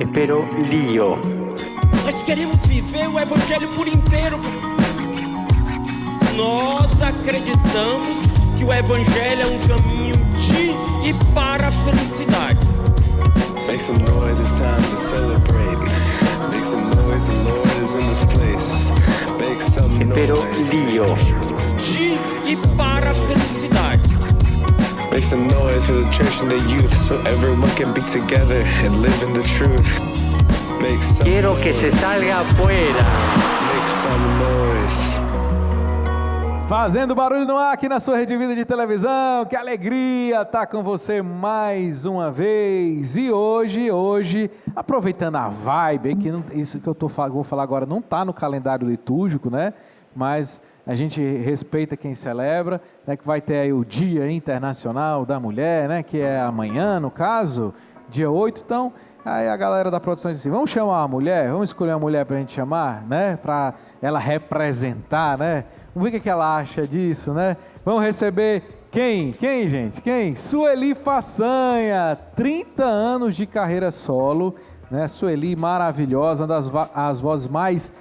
Espero lío. Nós queremos viver o Evangelho por inteiro. Nós acreditamos que o Evangelho é um caminho de e para a felicidade. Make some noise, it's time to celebrate. Make some noise, the Lord is in this place. Make some Espero noise. lío. De e para a felicidade. Make some noise for the church and the youth, so everyone can be together and live in the truth. Make some Quiero que noise. se salga afuera. Make some noise. Fazendo barulho no ar aqui na sua Rede Vida de televisão. Que alegria estar com você mais uma vez. E hoje, aproveitando a vibe, aí, que não, isso que vou falar agora não está no calendário litúrgico, né? Mas a gente respeita quem celebra, né? Que vai ter aí o Dia Internacional da Mulher, né? Que é amanhã, no caso, dia 8. Então, aí a galera da produção disse assim, vamos chamar uma mulher, vamos escolher uma mulher para a gente chamar, né? Para ela representar, né? Vamos ver o que ela acha disso, né? Vamos receber quem? Quem, gente? Quem? Sueli Façanha, 30 anos de carreira solo, né? Sueli maravilhosa, uma das vozes mais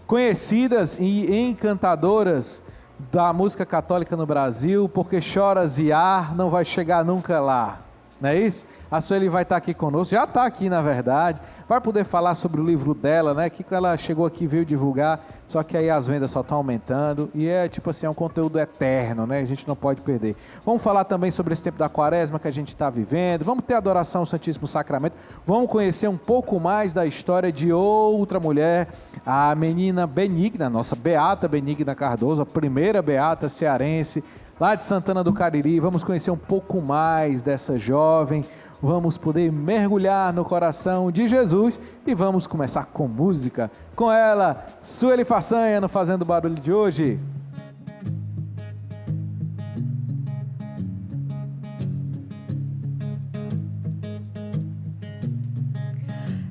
conhecidas e encantadoras da música católica no Brasil, porque choras e ar não vai chegar nunca lá. Não é isso? A Sueli vai estar aqui conosco, já está aqui na verdade, vai poder falar sobre o livro dela, né? Que ela chegou aqui e veio divulgar, só que aí as vendas só estão aumentando e é tipo assim, é um conteúdo eterno, né? A gente não pode perder. Vamos falar também sobre esse tempo da quaresma que a gente está vivendo, vamos ter adoração ao Santíssimo Sacramento, vamos conhecer um pouco mais da história de outra mulher, a menina Benigna, nossa Beata Benigna Cardoso, a primeira beata cearense, lá de Santana do Cariri. Vamos conhecer um pouco mais dessa jovem, vamos poder mergulhar no coração de Jesus e vamos começar com música, com ela, Sueli Façanha, no Fazendo Barulho de hoje.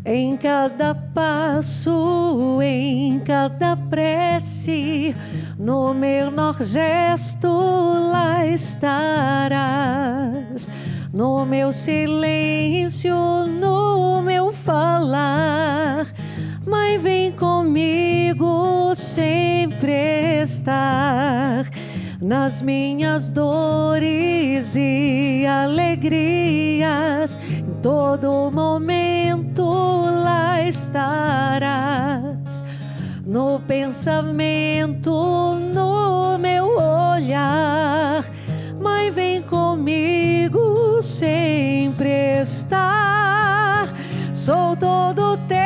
Em cada passo, em cada prece, no menor gesto lá estarás. No meu silêncio, no meu falar, Mãe, vem comigo sempre estar. Nas minhas dores e alegrias, em todo momento lá estarás. No pensamento, no meu olhar, Mãe, vem comigo sempre estar. Sou todo teu,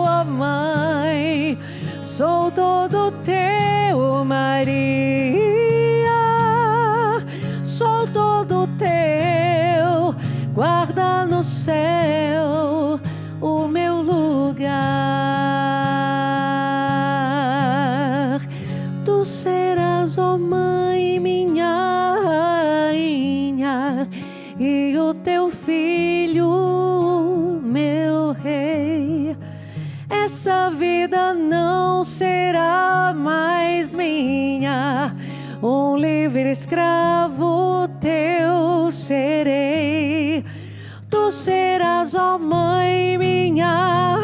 ó Mãe, sou todo teu, Maria, sou todo teu, guarda no céu o meu lugar. Tu serás, ó Mãe, minha rainha, e o teu filho, meu rei. Essa vida não será mais minha, um livre escravo teu serei. Tu serás, ó Mãe, minha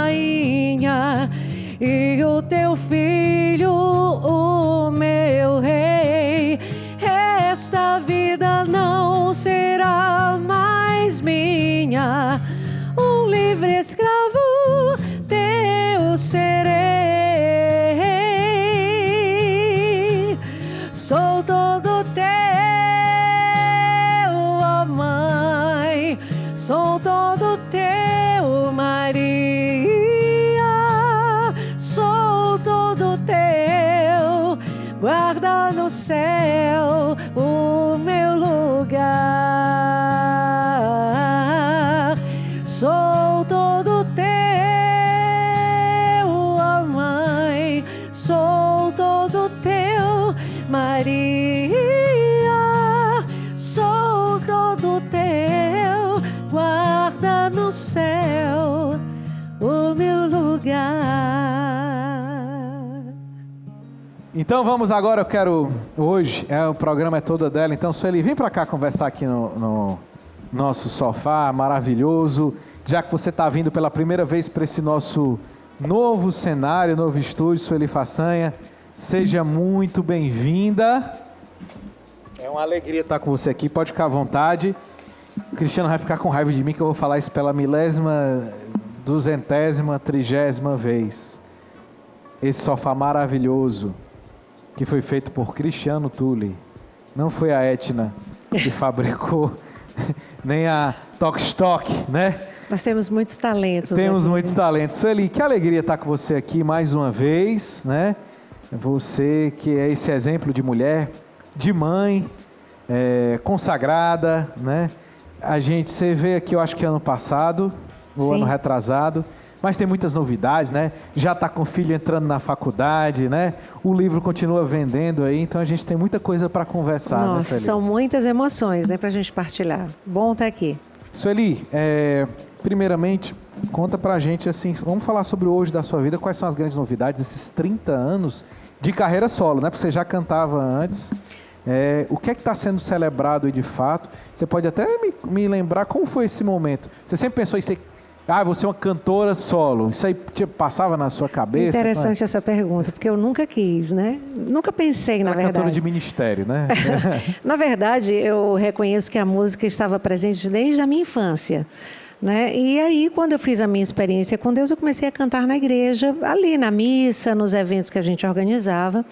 rainha, e o teu filho, o meu rei. Esta vida não será mais minha, um livre escravo teu serei. Sou todo teu, ó Mãe, sou todo teu, Maria, sou todo teu, guarda no céu o meu lugar. Sou todo teu, ó Mãe, sou todo teu, Maria, sou todo teu, guarda no céu o meu lugar. Então vamos agora, hoje, o programa é todo dela, então Sueli, vem pra cá conversar aqui no nosso sofá maravilhoso. Já que você está vindo pela primeira vez para esse nosso novo cenário, novo estúdio, Sueli Façanha, seja muito bem-vinda. É uma alegria estar com você aqui, pode ficar à vontade. O Cristiano vai ficar com raiva de mim que eu vou falar isso pela 1000ª, 200ª, 30ª vez. Esse sofá maravilhoso que foi feito por Cristiano Tulli. Não foi a Etna que fabricou, nem a Tokstok, né? Nós temos muitos talentos. Temos aqui, muitos talentos. Sueli, que alegria estar com você aqui mais uma vez, né? Você que é esse exemplo de mulher, de mãe, consagrada, né? Você veio aqui, eu acho que ano passado, ou Sim. ano retrasado, mas tem muitas novidades, né? Já está com o filho entrando na faculdade, né? O livro continua vendendo aí, então a gente tem muita coisa para conversar. Nossa, né, são muitas emoções, né, para a gente partilhar. Bom estar aqui. Sueli, primeiramente, conta pra gente, assim, vamos falar sobre o hoje da sua vida, quais são as grandes novidades desses 30 anos de carreira solo, né? Porque você já cantava antes. O que é que está sendo celebrado aí de fato? Você pode até me lembrar como foi esse momento. Você sempre pensou em ser... você é uma cantora solo. Isso aí passava na sua cabeça? Interessante essa pergunta, porque eu nunca quis, né? Nunca pensei, na verdade. Cantora de ministério, né? Na verdade, eu reconheço que a música estava presente desde a minha infância, né? E aí, quando eu fiz a minha experiência com Deus, eu comecei a cantar na igreja, ali na missa, nos eventos que a gente organizava.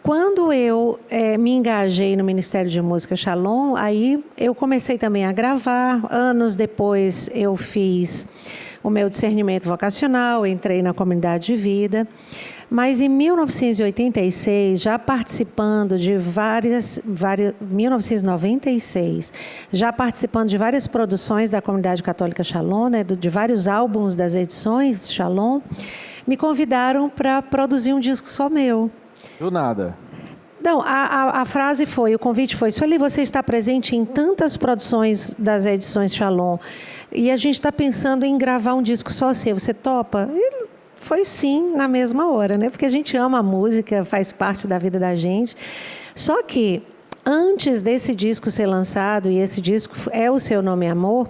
Quando eu me engajei no Ministério de Música Shalom, aí eu comecei também a gravar. Anos depois eu fiz o meu discernimento vocacional, entrei na comunidade de vida. Mas em 1986, já participando de 1996, já participando de várias produções da Comunidade Católica Shalom, né, de vários álbuns das edições Shalom, me convidaram para produzir um disco só meu. Do nada. Não, a frase foi, o convite foi, Sueli, você está presente em tantas produções das edições Shalom e a gente está pensando em gravar um disco só seu, você topa? E foi sim, na mesma hora, né? Porque a gente ama a música, faz parte da vida da gente. Só que, antes desse disco ser lançado, e esse disco é O Seu Nome é Amor,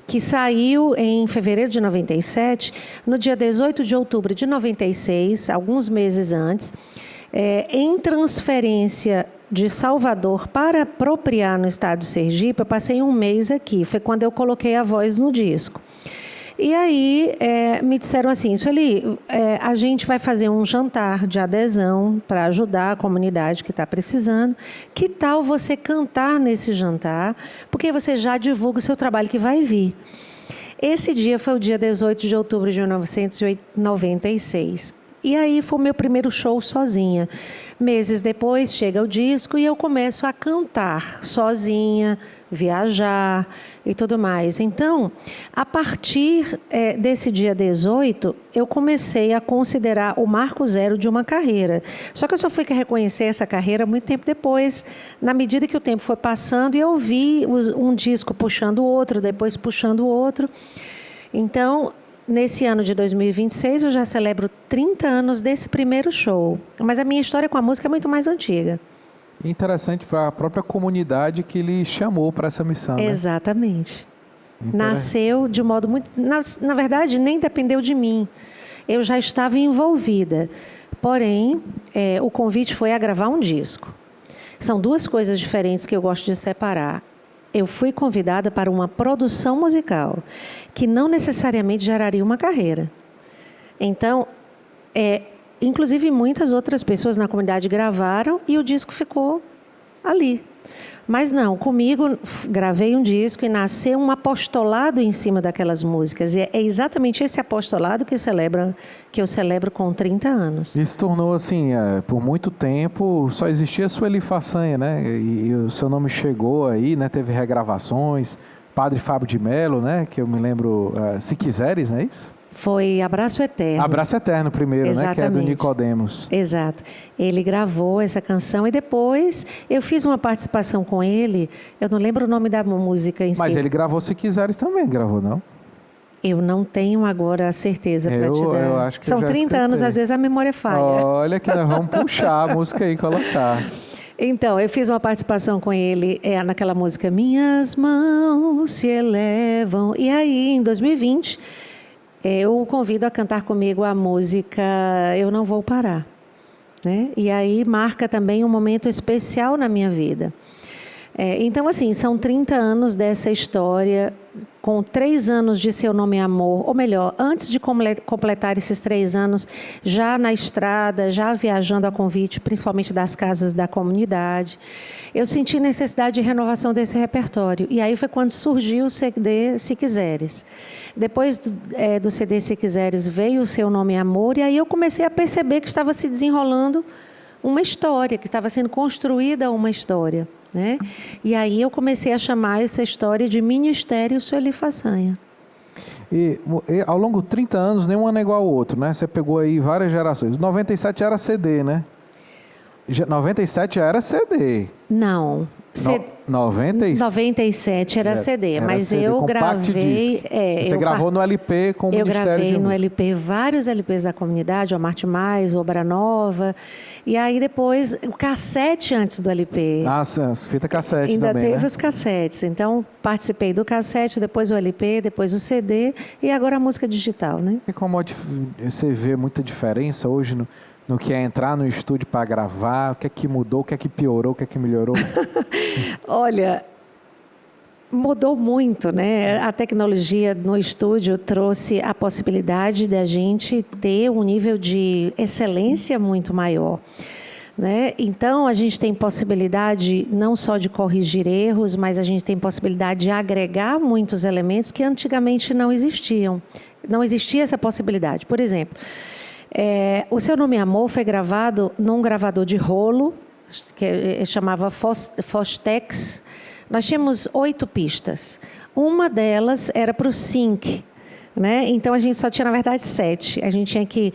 que saiu em fevereiro de 97, no dia 18 de outubro de 96, alguns meses antes, em transferência de Salvador para apropriar no estado de Sergipe, eu passei um mês aqui. Foi quando eu coloquei a voz no disco. E aí me disseram assim, Sueli, a gente vai fazer um jantar de adesão para ajudar a comunidade que está precisando. Que tal você cantar nesse jantar? Porque você já divulga o seu trabalho que vai vir. Esse dia foi o dia 18 de outubro de 1996. E aí foi o meu primeiro show sozinha. Meses depois chega o disco e eu começo a cantar sozinha, viajar e tudo mais. Então, a partir desse dia 18, eu comecei a considerar o marco zero de uma carreira. Só que eu só fui reconhecer essa carreira muito tempo depois, na medida que o tempo foi passando e eu vi um disco puxando o outro, depois puxando o outro. Então, nesse ano de 2026, eu já celebro 30 anos desse primeiro show. Mas a minha história com a música é muito mais antiga. Interessante, foi a própria comunidade que lhe chamou para essa missão, né? Exatamente. Nasceu de modo muito... Na verdade, nem dependeu de mim. Eu já estava envolvida. Porém, o convite foi a gravar um disco. São duas coisas diferentes que eu gosto de separar. Eu fui convidada para uma produção musical, que não necessariamente geraria uma carreira. Então, inclusive muitas outras pessoas na comunidade gravaram e o disco ficou ali. Mas não, comigo gravei um disco e nasceu um apostolado em cima daquelas músicas. E é exatamente esse apostolado que eu celebro com 30 anos. Isso tornou assim, por muito tempo só existia Sueli Façanha, né? E o seu nome chegou aí, né? Teve regravações, Padre Fábio de Mello, né? Que eu me lembro, Se Quiseres, não é isso? Foi Abraço Eterno. Abraço Eterno primeiro, exatamente, né? Que é do Nicodemos. Exato. Ele gravou essa canção e depois eu fiz uma participação com ele. Eu não lembro o nome da música em si. Mas ele gravou Se Quiseres também, gravou, não? Eu não tenho agora a certeza para te dar. Eu acho que São 30 anos, às vezes a memória falha. Olha que nós vamos puxar a música aí e colocar. Então, eu fiz uma participação com ele naquela música Minhas Mãos Se Elevam. E aí, em 2020, eu o convido a cantar comigo a música Eu Não Vou Parar, né? E aí marca também um momento especial na minha vida. Então, assim, são 30 anos dessa história, com 3 anos de Seu Nome é Amor, ou melhor, antes de completar esses 3 anos, já na estrada, já viajando a convite, principalmente das casas da comunidade, eu senti necessidade de renovação desse repertório. E aí foi quando surgiu o CD Se Quiseres. Depois do CD Se Quiseres veio o Seu Nome é Amor, e aí eu comecei a perceber que estava se desenrolando uma história, que estava sendo construída uma história, né? E aí eu comecei a chamar essa história de Ministério Sueli Façanha. E ao longo de 30 anos, nenhum ano é igual ao outro, né? Você pegou aí várias gerações. 97 era CD, né? 97 já era CD. Não. 97 era CD, era mas CD, eu gravei... Você gravou no LP com o Ministério de Música. Eu gravei no LP vários LPs da comunidade, o Amarte Mais, o Obra Nova, e aí depois o cassete antes do LP. As fitas cassete ainda também, teve, né? Os cassetes, então participei do cassete, depois o LP, depois o CD e agora a música digital, né? E como você vê muita diferença hoje no que é entrar no estúdio para gravar, o que é que mudou, o que é que piorou, o que é que melhorou? Olha, mudou muito, né? A tecnologia no estúdio trouxe a possibilidade de a gente ter um nível de excelência muito maior, né? Então, a gente tem possibilidade não só de corrigir erros, mas a gente tem possibilidade de agregar muitos elementos que antigamente não existiam. Não existia essa possibilidade. Por exemplo, o Seu Nome é Amor foi gravado num gravador de rolo, que chamava Fostex. Nós tínhamos 8 pistas. Uma delas era para o sync, né? Então, a gente só tinha, na verdade, 7. A gente tinha que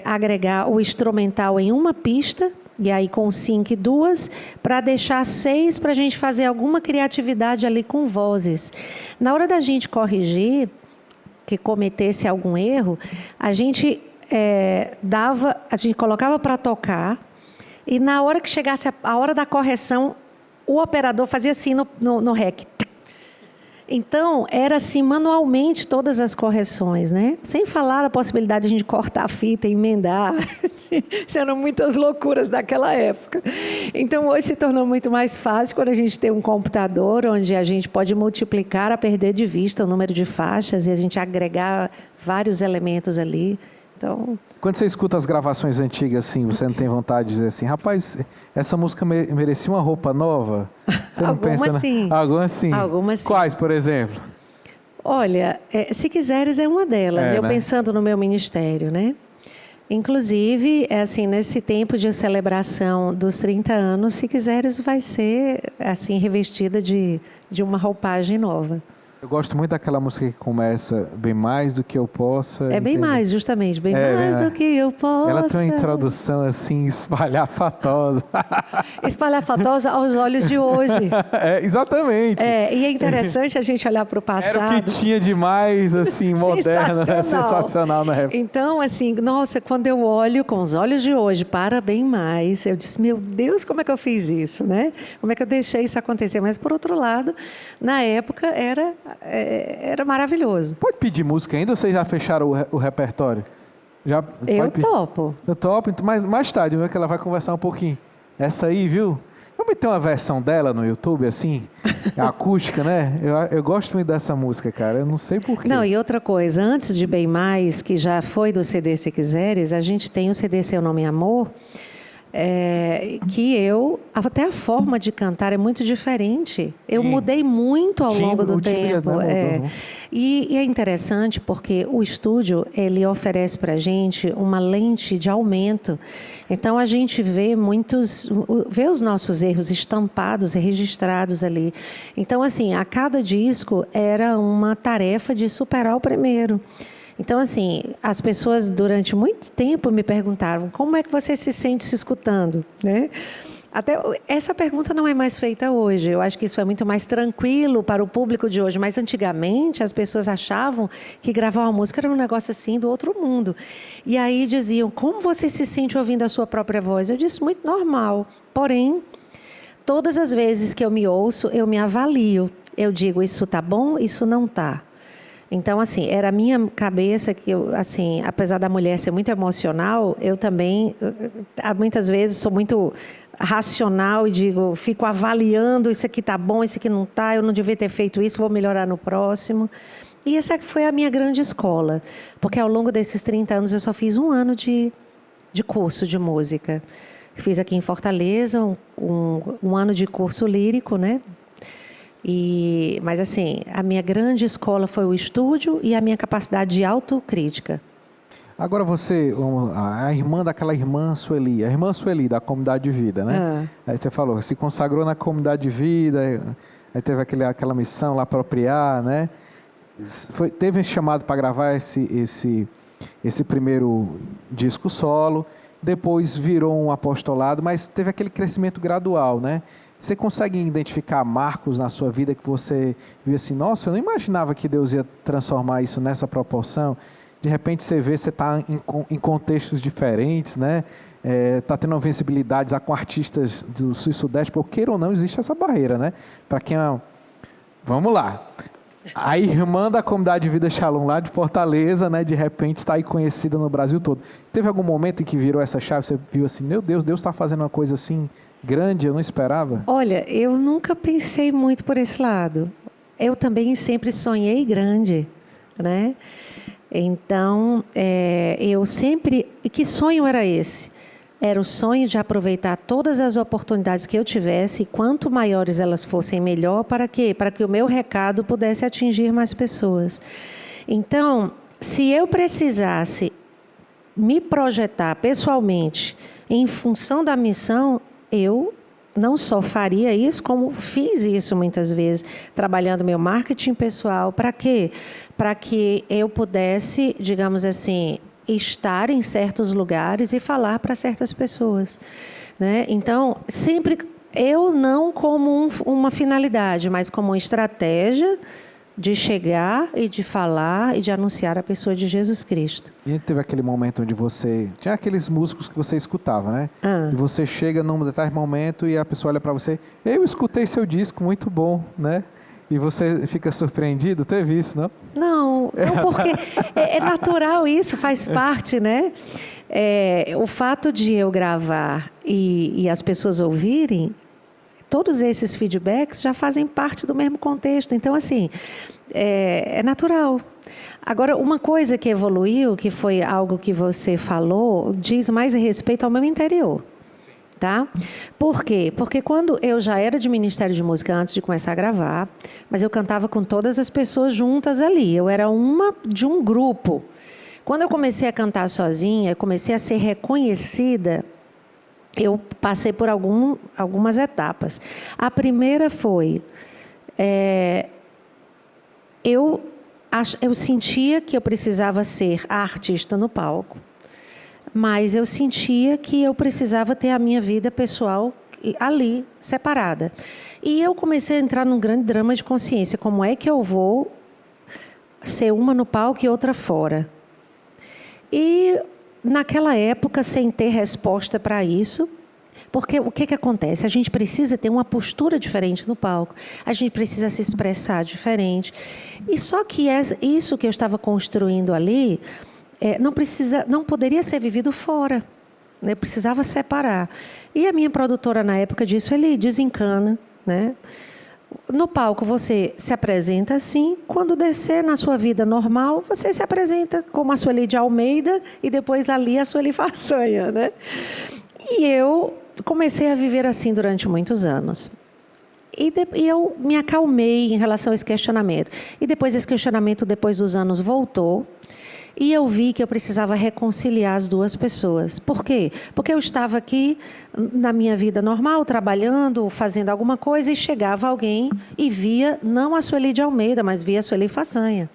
agregar o instrumental em uma pista, e aí com o sync 2, para deixar 6 para a gente fazer alguma criatividade ali com vozes. Na hora da gente corrigir, que cometesse algum erro, a gente colocava para tocar, e na hora que chegasse a hora da correção, o operador fazia assim no REC. Então, era assim manualmente todas as correções, né? Sem falar da possibilidade de a gente cortar a fita e emendar. Isso eram muitas loucuras daquela época. Então, hoje se tornou muito mais fácil quando a gente tem um computador onde a gente pode multiplicar a perder de vista o número de faixas e a gente agregar vários elementos ali. Então... Quando você escuta as gravações antigas, assim, você não tem vontade de dizer assim, rapaz, essa música merecia uma roupa nova? Você não pensa, sim. Alguma sim. Algumas sim. Quais, por exemplo? Olha, Se Quiseres é uma delas. Eu, né? Pensando no meu ministério, né? Inclusive, assim, nesse tempo de celebração dos 30 anos, Se Quiseres vai ser assim revestida de uma roupagem nova. Eu gosto muito daquela música que começa bem mais do que eu possa. Bem mais, justamente. Bem mais do que eu possa. Ela tem uma introdução assim, espalhafatosa. Espalhafatosa aos olhos de hoje. Exatamente. E é interessante a gente olhar para o passado. Era o que tinha de mais, assim, moderno, sensacional na época. Então, assim, nossa, quando eu olho com os olhos de hoje para bem mais, eu disse, meu Deus, como é que eu fiz isso, né? Como é que eu deixei isso acontecer? Mas, por outro lado, na época, era maravilhoso. Pode pedir música ainda ou vocês já fecharam o repertório? Eu topo. Eu topo, mas mais tarde, que ela vai conversar um pouquinho. Essa aí, viu? Vamos ter uma versão dela no YouTube, assim, acústica, né? Eu gosto muito dessa música, cara. Eu não sei porquê. Não, e outra coisa, antes de Bem Mais, que já foi do CD Se Quiseres, a gente tem o CD Seu Nome é Amor, que até a forma de cantar é muito diferente. Eu mudei muito ao longo do tempo. E é interessante porque o estúdio, ele oferece para a gente uma lente de aumento. Então, a gente vê os nossos erros estampados e registrados ali. Então, assim, a cada disco era uma tarefa de superar o primeiro. Então, assim, as pessoas durante muito tempo me perguntavam como é que você se sente se escutando, né? Até essa pergunta não é mais feita hoje. Eu acho que isso é muito mais tranquilo para o público de hoje. Mas antigamente as pessoas achavam que gravar uma música era um negócio assim do outro mundo. E aí diziam, como você se sente ouvindo a sua própria voz? Eu disse, muito normal. Porém, todas as vezes que eu me ouço, eu me avalio. Eu digo, isso tá bom, isso não tá. Então, assim, era a minha cabeça que, eu, assim, apesar da mulher ser muito emocional, eu também, muitas vezes, sou muito racional e digo, fico avaliando, isso aqui tá bom, isso aqui não tá, eu não devia ter feito isso, vou melhorar no próximo. E essa foi a minha grande escola, porque ao longo desses 30 anos eu só fiz 1 ano de curso de música. Fiz aqui em Fortaleza um ano de curso lírico, né? Mas, assim, a minha grande escola foi o estúdio e a minha capacidade de autocrítica. Agora você, a irmã daquela irmã Sueli, a irmã Sueli da Comunidade de Vida, né? Aí você falou, se consagrou na Comunidade de Vida, aí teve aquela missão lá apropriar, né? Teve esse chamado para gravar esse primeiro disco solo, depois virou um apostolado, mas teve aquele crescimento gradual, né? Você consegue identificar marcos na sua vida que você viu assim, nossa, eu não imaginava que Deus ia transformar isso nessa proporção. De repente você vê, você está em contextos diferentes, né? Está tendo uma visibilidade com artistas do Sul e Sudeste, porque queira ou não, existe essa barreira, né? Para quem Vamos lá. A irmã da Comunidade de Vida Shalom lá de Fortaleza, né? De repente está aí conhecida no Brasil todo. Teve algum momento em que virou essa chave, você viu assim, meu Deus, Deus está fazendo uma coisa assim grande, eu não esperava? Olha, eu nunca pensei muito por esse lado. Eu também sempre sonhei grande, né? Então, eu sempre... E que sonho era esse? Era o sonho de aproveitar todas as oportunidades que eu tivesse, e quanto maiores elas fossem, melhor. Para quê? Para que o meu recado pudesse atingir mais pessoas. Então, se eu precisasse me projetar pessoalmente em função da missão, eu não só faria isso, como fiz isso muitas vezes, trabalhando meu marketing pessoal. Para quê? Para que eu pudesse, digamos assim, estar em certos lugares e falar para certas pessoas, né? Então, sempre, eu não como uma finalidade, mas como uma estratégia de chegar e de falar e de anunciar a pessoa de Jesus Cristo. E teve aquele momento onde você... Tinha aqueles músicos que você escutava, né? E você chega num determinado momento e a pessoa olha para você, eu escutei seu disco, muito bom, né? E você fica surpreendido? Teve isso, não? Não, porque é natural isso, faz parte, né? O fato de eu gravar e as pessoas ouvirem, todos esses feedbacks já fazem parte do mesmo contexto. Então, assim, é natural. Agora, uma coisa que evoluiu, que foi algo que você falou, diz mais respeito ao meu interior. Tá? Por quê? Porque quando eu já era de Ministério de Música antes de começar a gravar, mas eu cantava com todas as pessoas juntas ali. Eu era uma de um grupo. Quando eu comecei a cantar sozinha, eu comecei a ser reconhecida, eu passei por algumas etapas. A primeira foi... Eu sentia que eu precisava ser a artista no palco, mas eu sentia que eu precisava ter a minha vida pessoal ali, separada. E eu comecei a entrar num grande drama de consciência. Como é que eu vou ser uma no palco e outra fora? E, naquela época, sem ter resposta para isso, porque o que acontece? A gente precisa ter uma postura diferente no palco, a gente precisa se expressar diferente. E só que isso que eu estava construindo ali... não poderia ser vivido fora, né? Precisava separar. E a minha produtora na época disse, ele desencana, né? No palco você se apresenta assim, quando descer na sua vida normal, você se apresenta como a Sueli de Almeida e depois ali a Sueli Façanha, né? E eu comecei a viver assim durante muitos anos. E eu me acalmei em relação a esse questionamento. E depois esse questionamento, depois dos anos, voltou. E eu vi que eu precisava reconciliar as duas pessoas. Por quê? Porque eu estava aqui na minha vida normal, trabalhando, fazendo alguma coisa, e chegava alguém e via, não a Sueli de Almeida, mas via a Sueli Façanha.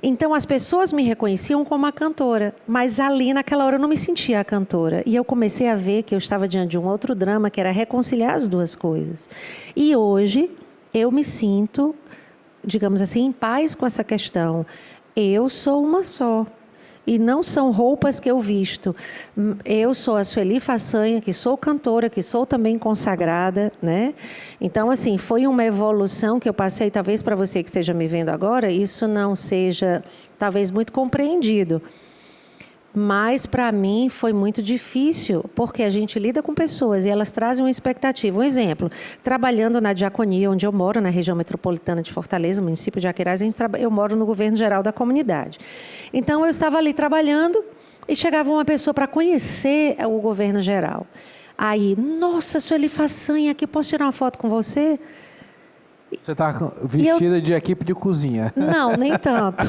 Então, as pessoas me reconheciam como a cantora, mas ali, naquela hora, eu não me sentia a cantora. E eu comecei a ver que eu estava diante de um outro drama, que era reconciliar as duas coisas. E hoje, eu me sinto, digamos assim, em paz com essa questão. Eu sou uma só. E não são roupas que eu visto. Eu sou a Sueli Façanha, que sou cantora, que sou também consagrada, né? Então, assim, foi uma evolução que eu passei, talvez para você que esteja me vendo agora, isso não seja, talvez, muito compreendido. Mas, para mim, foi muito difícil, porque a gente lida com pessoas e elas trazem uma expectativa. Um exemplo, trabalhando na diaconia, onde eu moro, na região metropolitana de Fortaleza, município de Aquiraz, eu moro no governo geral da comunidade. Então, eu estava ali trabalhando e chegava uma pessoa para conhecer o governo geral. Aí, nossa, Sueli Façanha, aqui, posso tirar uma foto com você? Você está vestida de equipe de cozinha. Não, nem tanto.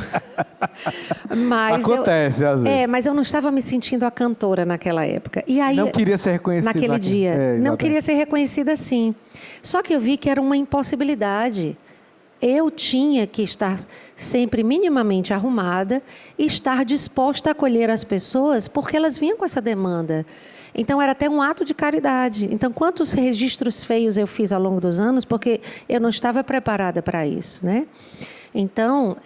Mas acontece, às vezes. Mas eu não estava me sentindo a cantora naquela época. E aí, não queria ser reconhecida. Naquele dia. Não queria ser reconhecida assim. Só que eu vi que era uma impossibilidade. Eu tinha que estar sempre minimamente arrumada e estar disposta a acolher as pessoas porque elas vinham com essa demanda. Então, era até um ato de caridade. Então, quantos registros feios eu fiz ao longo dos anos, porque eu não estava preparada para isso, né? Então,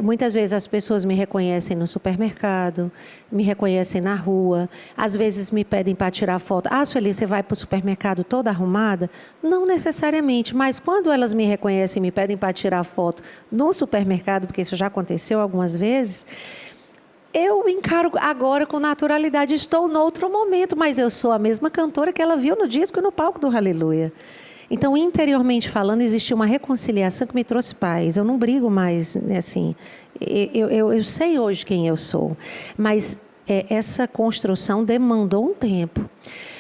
muitas vezes as pessoas me reconhecem no supermercado, me reconhecem na rua, às vezes me pedem para tirar foto. Ah, Sueli, você vai para o supermercado toda arrumada? Não necessariamente, mas quando elas me reconhecem e me pedem para tirar foto no supermercado, porque isso já aconteceu algumas vezes, eu encaro agora com naturalidade. Estou em outro momento, mas eu sou a mesma cantora que ela viu no disco e no palco do Aleluia. Então, interiormente falando, existiu uma reconciliação que me trouxe paz. Eu não brigo mais, assim. Eu sei hoje quem eu sou, mas essa construção demandou um tempo.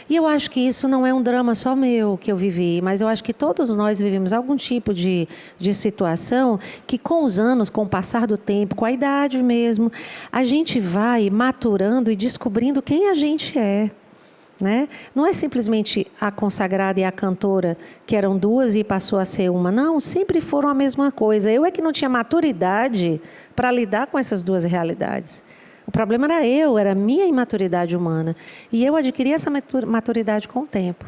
E eu acho que isso não é um drama só meu que eu vivi, mas eu acho que todos nós vivemos algum tipo de situação que, com os anos, com o passar do tempo, com a idade mesmo, a gente vai maturando e descobrindo quem a gente é. Né? Não é simplesmente a consagrada e a cantora, que eram duas e passou a ser uma. Não, sempre foram a mesma coisa. Eu é que não tinha maturidade para lidar com essas duas realidades. O problema era a minha imaturidade humana. E eu adquiri essa maturidade com o tempo.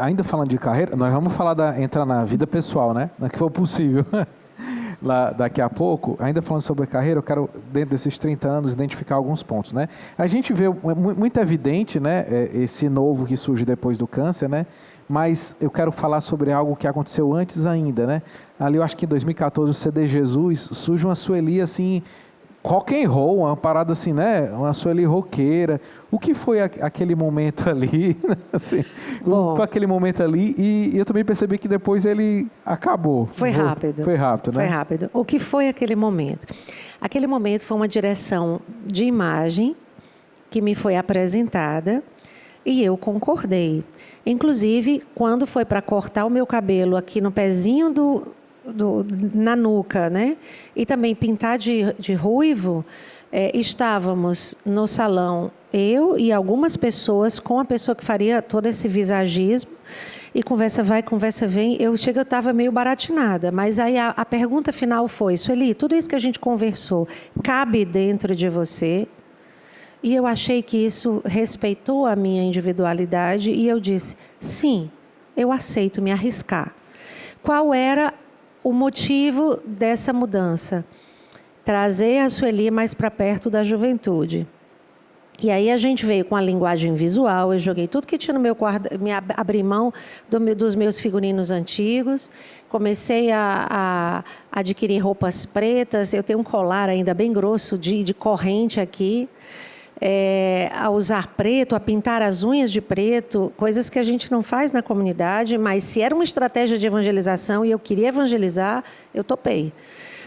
Ainda falando de carreira, nós vamos entrar na vida pessoal, né? Na que for possível. Lá, daqui a pouco, ainda falando sobre a carreira, eu quero, dentro desses 30 anos, identificar alguns pontos, né? A gente vê muito evidente, né, esse novo que surge depois do câncer, né? Mas eu quero falar sobre algo que aconteceu antes ainda, né? Ali eu acho que em 2014, o CD Jesus, surge uma Sueli, assim, rock and roll, uma parada assim, né? Uma Sueli roqueira. O que foi aquele momento ali? Assim, aquele momento ali. E eu também percebi que depois ele acabou. Foi rápido. Foi rápido, né? Foi rápido. O que foi aquele momento? Aquele momento foi uma direção de imagem que me foi apresentada e eu concordei. Inclusive, quando foi para cortar o meu cabelo aqui no pezinho na nuca, né? E também pintar de ruivo, estávamos no salão, eu e algumas pessoas, com a pessoa que faria todo esse visagismo, e conversa vai, conversa vem. Eu estava meio baratinada, mas aí a pergunta final foi: Sueli, tudo isso que a gente conversou cabe dentro de você? E eu achei que isso respeitou a minha individualidade e eu disse: sim, eu aceito me arriscar. Qual era o motivo dessa mudança? Trazer a Sueli mais para perto da juventude. E aí a gente veio com a linguagem visual, eu joguei tudo que tinha no meu quarto, abri mão dos meus figurinos antigos, comecei a adquirir roupas pretas, eu tenho um colar ainda bem grosso de corrente aqui, a usar preto, a pintar as unhas de preto, coisas que a gente não faz na comunidade, mas se era uma estratégia de evangelização e eu queria evangelizar, eu topei.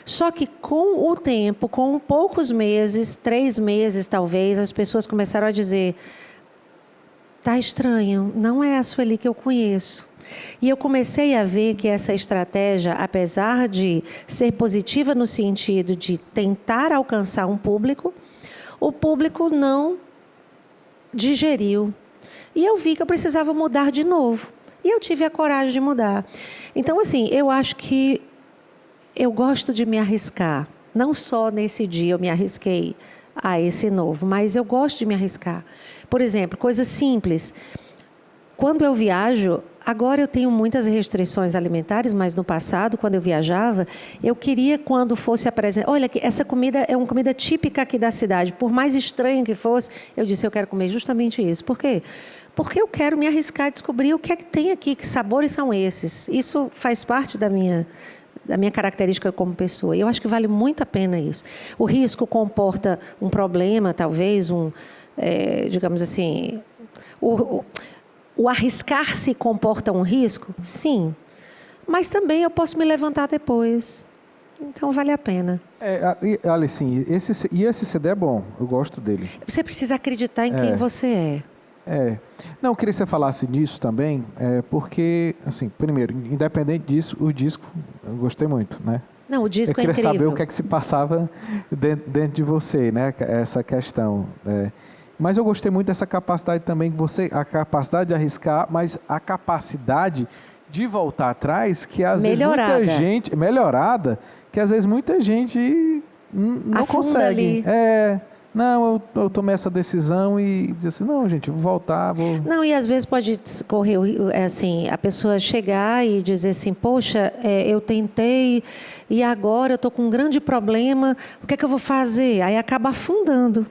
Só que com o tempo, com poucos meses, 3 meses talvez, as pessoas começaram a dizer: tá estranho, não é a Sueli que eu conheço. E eu comecei a ver que essa estratégia, apesar de ser positiva no sentido de tentar alcançar um público, o público não digeriu. E eu vi que eu precisava mudar de novo. E eu tive a coragem de mudar. Então, assim, eu acho que eu gosto de me arriscar. Não só nesse dia eu me arrisquei a esse novo, mas eu gosto de me arriscar. Por exemplo, coisas simples. Quando eu viajo, agora eu tenho muitas restrições alimentares, mas no passado, quando eu viajava, eu queria, quando fosse apresentar... Olha, essa comida é uma comida típica aqui da cidade. Por mais estranha que fosse, eu disse, eu quero comer justamente isso. Por quê? Porque eu quero me arriscar a descobrir o que é que tem aqui, que sabores são esses. Isso faz parte da minha característica como pessoa. Eu acho que vale muito a pena isso. O risco comporta um problema, talvez, digamos assim... O arriscar-se comporta um risco? Sim. Mas também eu posso me levantar depois. Então, vale a pena. Alice, esse CD é bom. Eu gosto dele. Você precisa acreditar em quem você é. Não, eu queria que você falasse disso também, porque, assim, primeiro, independente disso, o disco, eu gostei muito, né? Não, o disco é incrível. Eu queria saber o que é que se passava dentro de você, né? Essa questão. Mas eu gostei muito dessa capacidade também, a capacidade de arriscar, mas a capacidade de voltar atrás, que às vezes muita gente... Melhorada, que às vezes muita gente não consegue. Não, eu tomei essa decisão e disse assim, não, gente, vou voltar, vou... Não, e às vezes pode correr, assim, a pessoa chegar e dizer assim, poxa, eu tentei e agora eu estou com um grande problema, o que é que eu vou fazer? Aí acaba afundando.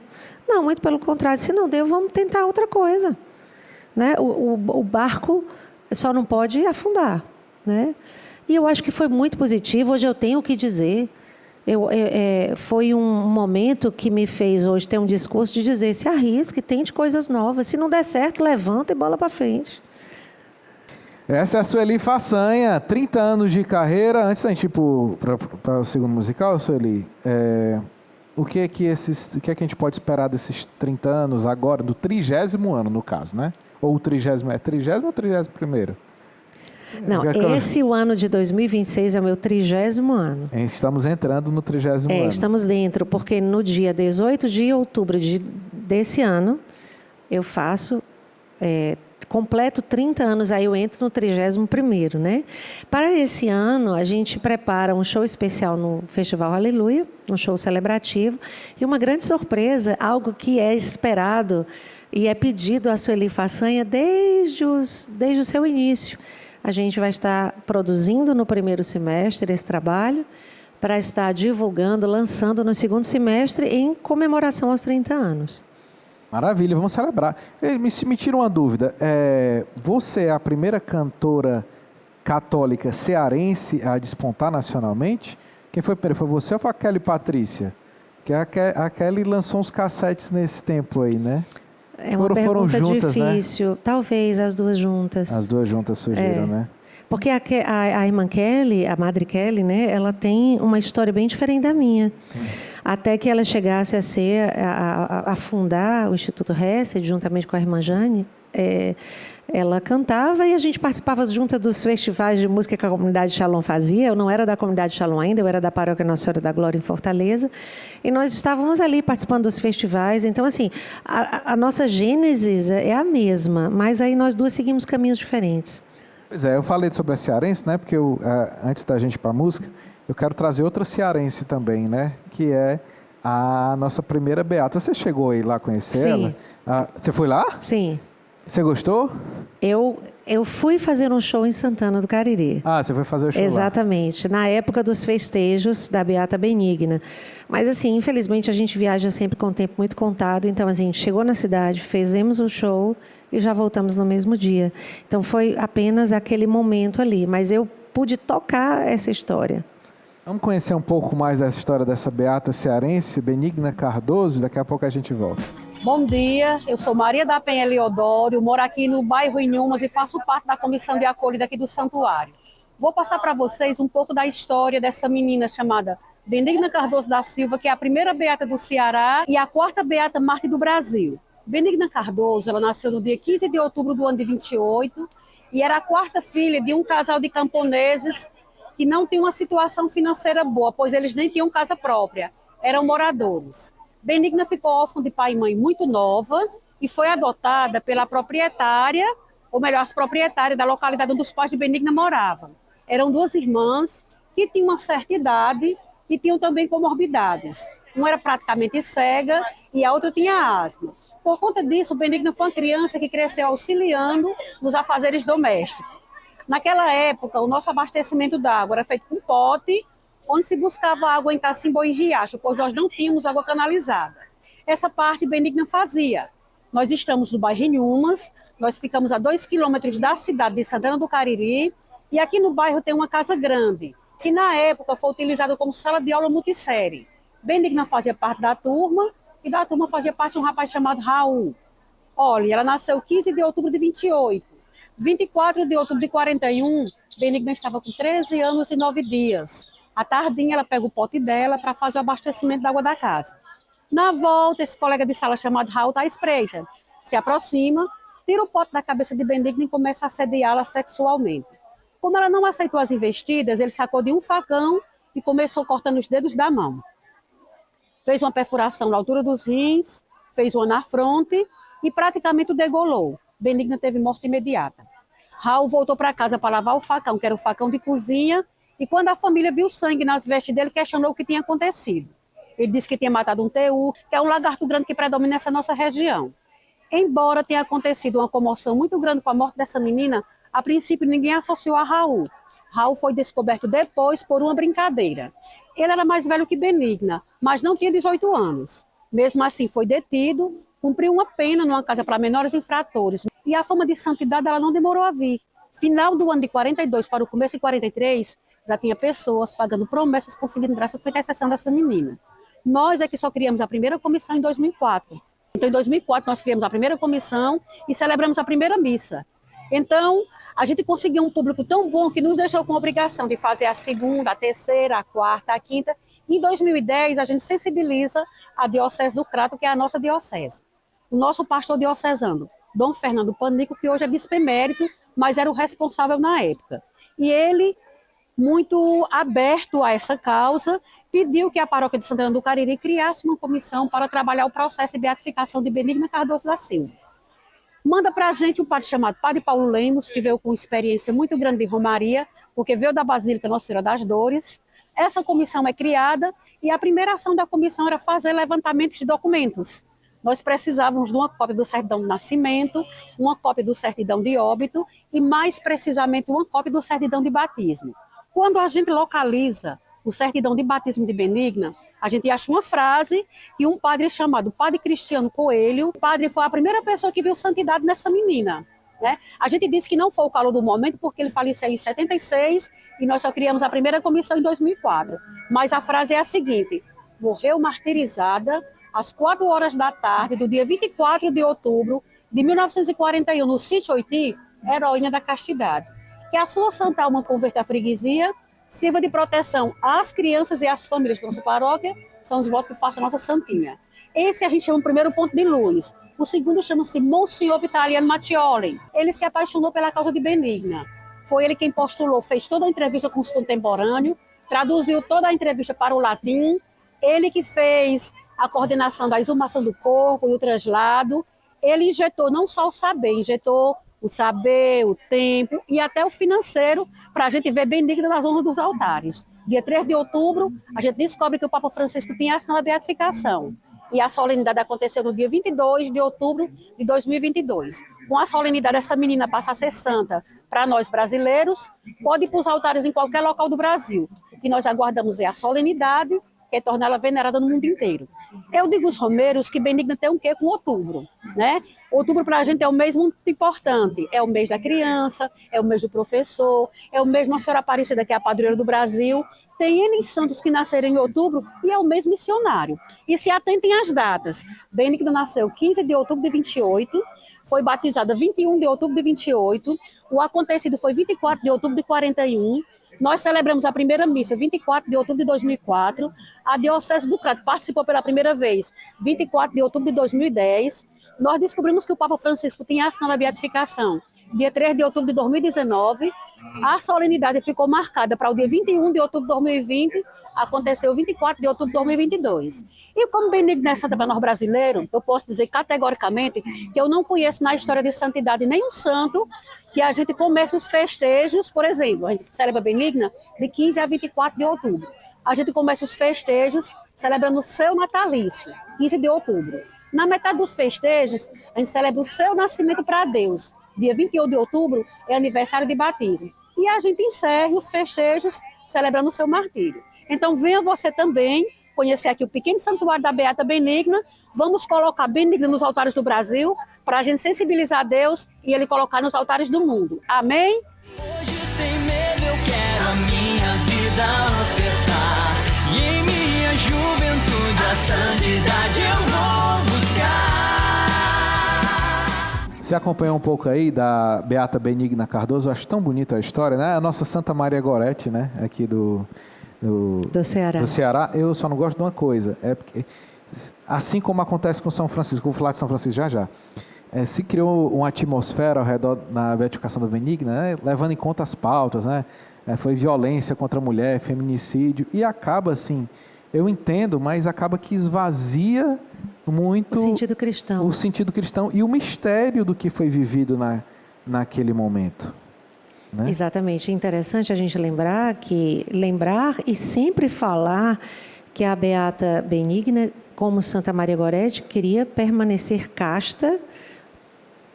Não, muito pelo contrário, se não deu, vamos tentar outra coisa. Né? O barco só não pode afundar. Né? E eu acho que foi muito positivo, hoje eu tenho o que dizer. Foi um momento que me fez hoje ter um discurso de dizer, se arrisque, tente coisas novas. Se não der certo, levanta e bola para frente. Essa é a Sueli Façanha, 30 anos de carreira. Antes da gente ir para o segundo musical, Sueli, o que é que a gente pode esperar desses 30 anos agora, do 30º ano, no caso, né? Ou o 30º, 30º ou 31º? Não, o ano de 2026 é o meu 30º ano. Estamos entrando no 30º ano. Estamos dentro, porque no dia 18 de outubro desse ano, eu faço... completo 30 anos, aí eu entro no 31º, né? Para esse ano, a gente prepara um show especial no Festival Aleluia, um show celebrativo, e uma grande surpresa, algo que é esperado e é pedido a Sueli Façanha desde o seu início. A gente vai estar produzindo no primeiro semestre esse trabalho, para estar divulgando, lançando no segundo semestre, em comemoração aos 30 anos. Maravilha, vamos celebrar. Me tira uma dúvida. Você é a primeira cantora católica cearense a despontar nacionalmente? Quem foi primeiro? Foi você ou foi a Kelly Patrícia? Que a Kelly lançou uns cassetes nesse tempo aí, né? É uma pergunta juntas, difícil. Né? Talvez as duas juntas. As duas juntas surgiram, né? Porque a irmã Kelly, a Madre Kelly, né? Ela tem uma história bem diferente da minha. Até que ela chegasse a fundar o Instituto Hesed, juntamente com a irmã Jane, ela cantava e a gente participava junto dos festivais de música que a comunidade Shalom fazia. Eu não era da comunidade Shalom ainda, eu era da paróquia Nossa Senhora da Glória em Fortaleza. E nós estávamos ali participando dos festivais. Então, assim, a nossa gênese é a mesma, mas aí nós duas seguimos caminhos diferentes. Pois eu falei sobre a cearense, né? Porque antes da gente ir para a música, eu quero trazer outra cearense também, né? Que é a nossa primeira beata. Você chegou aí lá conhecer ela? Você foi lá? Sim. Você gostou? Eu fui fazer um show em Santana do Cariri. Você foi fazer o show Exatamente, na época dos festejos da Beata Benigna. Mas, assim, infelizmente, a gente viaja sempre com o tempo muito contado. Então, assim, a gente chegou na cidade, fizemos o show e já voltamos no mesmo dia. Então, foi apenas aquele momento ali. Mas eu pude tocar essa história. Vamos conhecer um pouco mais dessa história dessa beata cearense, Benigna Cardoso. Daqui a pouco a gente volta. Bom dia, eu sou Maria da Penha Leodoro, moro aqui no bairro Inhumas e faço parte da comissão de acolhida aqui do santuário. Vou passar para vocês um pouco da história dessa menina chamada Benigna Cardoso da Silva, que é a primeira beata do Ceará e a quarta beata mártir do Brasil. Benigna Cardoso, ela nasceu no dia 15 de outubro do ano de 28 e era a quarta filha de um casal de camponeses que não tinha uma situação financeira boa, pois eles nem tinham casa própria, eram moradores. Benigna ficou órfã de pai e mãe muito nova e foi adotada pela proprietária, ou melhor, as proprietárias da localidade onde os pais de Benigna moravam. Eram duas irmãs que tinham uma certa idade e tinham também comorbidades. Uma era praticamente cega e a outra tinha asma. Por conta disso, o Benigna foi uma criança que cresceu auxiliando nos afazeres domésticos. Naquela época, o nosso abastecimento d'água era feito com pote, onde se buscava água em cacimbo ou em riacho, pois nós não tínhamos água canalizada. Essa parte Benigna fazia. Nós estamos no bairro Inhumas, nós ficamos a 2 quilômetros da cidade de Santana do Cariri, e aqui no bairro tem uma casa grande, que na época foi utilizada como sala de aula multissérie. Benigna fazia parte da turma, e da turma fazia parte de um rapaz chamado Raul. Olha, ela nasceu 15 de outubro de 28. 24 de outubro de 41, Benigna estava com 13 anos e 9 dias. À tardinha, ela pega o pote dela para fazer o abastecimento da água da casa. Na volta, esse colega de sala chamado Raul está à espreita. Se aproxima, tira o pote da cabeça de Benigna e começa a assediá-la sexualmente. Como ela não aceitou as investidas, ele sacou de um facão e começou cortando os dedos da mão. Fez uma perfuração na altura dos rins, fez uma na fronte e praticamente o degolou. Benigna teve morte imediata. Raul voltou para casa para lavar o facão, que era o facão de cozinha, e quando a família viu sangue nas vestes dele, questionou o que tinha acontecido. Ele disse que tinha matado um teu, que é um lagarto grande que predomina nessa nossa região. Embora tenha acontecido uma comoção muito grande com a morte dessa menina, a princípio ninguém associou a Raul. Raul foi descoberto depois por uma brincadeira. Ele era mais velho que Benigna, mas não tinha 18 anos. Mesmo assim, foi detido, cumpriu uma pena numa casa para menores infratores. E a fama de santidade ela não demorou a vir. Final do ano de 42 para o começo de 43, já tinha pessoas pagando promessas conseguindo graça com a intercessão dessa menina. Nós é que só criamos a primeira comissão em 2004. Então, em 2004, nós criamos a primeira comissão e celebramos a primeira missa. Então, a gente conseguiu um público tão bom que nos deixou com a obrigação de fazer a segunda, a terceira, a quarta, a quinta. Em 2010, a gente sensibiliza a Diocese do Crato, que é a nossa diocese. O nosso pastor diocesano, Dom Fernando Panico, que hoje é bispo emérito, mas era o responsável na época. E ele, muito aberto a essa causa, pediu que a paróquia de Santana do Cariri criasse uma comissão para trabalhar o processo de beatificação de Benigna Cardoso da Silva. Manda para a gente um padre chamado Padre Paulo Lemos, que veio com experiência muito grande de Romaria, porque veio da Basílica Nossa Senhora das Dores. Essa comissão é criada e a primeira ação da comissão era fazer levantamento de documentos. Nós precisávamos de uma cópia do certidão de nascimento, uma cópia do certidão de óbito e, mais precisamente, uma cópia do certidão de batismo. Quando a gente localiza o certidão de batismo de Benigna, a gente acha uma frase e um padre chamado Padre Cristiano Coelho. O padre foi a primeira pessoa que viu santidade nessa menina, né? A gente disse que não foi o calor do momento, porque ele faleceu em 76 e nós só criamos a primeira comissão em 2004. Mas a frase é a seguinte: morreu martirizada às 4 horas da tarde do dia 24 de outubro de 1941, no sítio Oiti, heroína da castidade. Que a sua santa alma converta a freguesia, sirva de proteção às crianças e às famílias da nossa paróquia, são os votos que façam a nossa santinha. Esse a gente chama o primeiro ponto de luz. O segundo chama-se Monsenhor Vitaliano Mattioli. Ele se apaixonou pela causa de Benigna. Foi ele quem postulou, fez toda a entrevista com os contemporâneos, traduziu toda a entrevista para o latim, ele que fez a coordenação da exumação do corpo e o traslado. Ele injetou não só o saber, injetou o saber, o tempo e até o financeiro para a gente ver Benigna nas honras dos altares. Dia 3 de outubro, a gente descobre que o Papa Francisco tinha assinado a beatificação. E a solenidade aconteceu no dia 22 de outubro de 2022. Com a solenidade, essa menina passa a ser santa para nós brasileiros, pode ir para os altares em qualquer local do Brasil. O que nós aguardamos é a solenidade, que é torná-la venerada no mundo inteiro. Eu digo aos romeiros que Benigna tem um quê com outubro, né? Outubro para a gente é um mês muito importante. É o mês da criança, é o mês do professor, é o mês Nossa Senhora Aparecida, que é a padroeira do Brasil. Tem N santos que nasceram em outubro e é o mês missionário. E se atentem às datas. Benigna nasceu 15 de outubro de 28, foi batizada 21 de outubro de 28, o acontecido foi 24 de outubro de 41, nós celebramos a primeira missa 24 de outubro de 2004, a Diocese do Crato participou pela primeira vez 24 de outubro de 2010, nós descobrimos que o Papa Francisco tinha assinado a beatificação dia 3 de outubro de 2019, a solenidade ficou marcada para o dia 21 de outubro de 2020, aconteceu 24 de outubro de 2022. E como Benigna é santa para nós brasileiros, eu posso dizer categoricamente que eu não conheço na história de santidade nenhum santo que a gente comece os festejos, por exemplo, a gente celebra Benigna de 15 a 24 de outubro. a gente começa os festejos celebrando o seu natalício, 15 de outubro. Na metade dos festejos, a gente celebra o seu nascimento para Deus. Dia 28 de outubro é aniversário de batismo. E a gente encerra os festejos celebrando o seu martírio. Então venha você também conhecer aqui o pequeno santuário da Beata Benigna. Vamos colocar Benigna nos altares do Brasil para a gente sensibilizar a Deus e Ele colocar nos altares do mundo. Amém? Hoje sem medo eu quero a minha vida ofertar, e em minha juventude a santidade eu vou buscar. Você acompanhou um pouco aí da Beata Benigna Cardoso? Eu acho tão bonita a história, né? A nossa Santa Maria Gorete, né? Aqui do Ceará. Eu só não gosto de uma coisa, é porque, assim como acontece com São Francisco, vou falar de São Francisco já, se criou uma atmosfera ao redor na beatificação da Benigna, né? Levando em conta as pautas, né? Foi violência contra a mulher, feminicídio, e acaba assim, eu entendo, mas acaba que esvazia muito O sentido cristão e o mistério do que foi vivido naquele momento. Né? Exatamente. É interessante a gente lembrar e sempre falar que a Beata Benigna, como Santa Maria Gorete, queria permanecer casta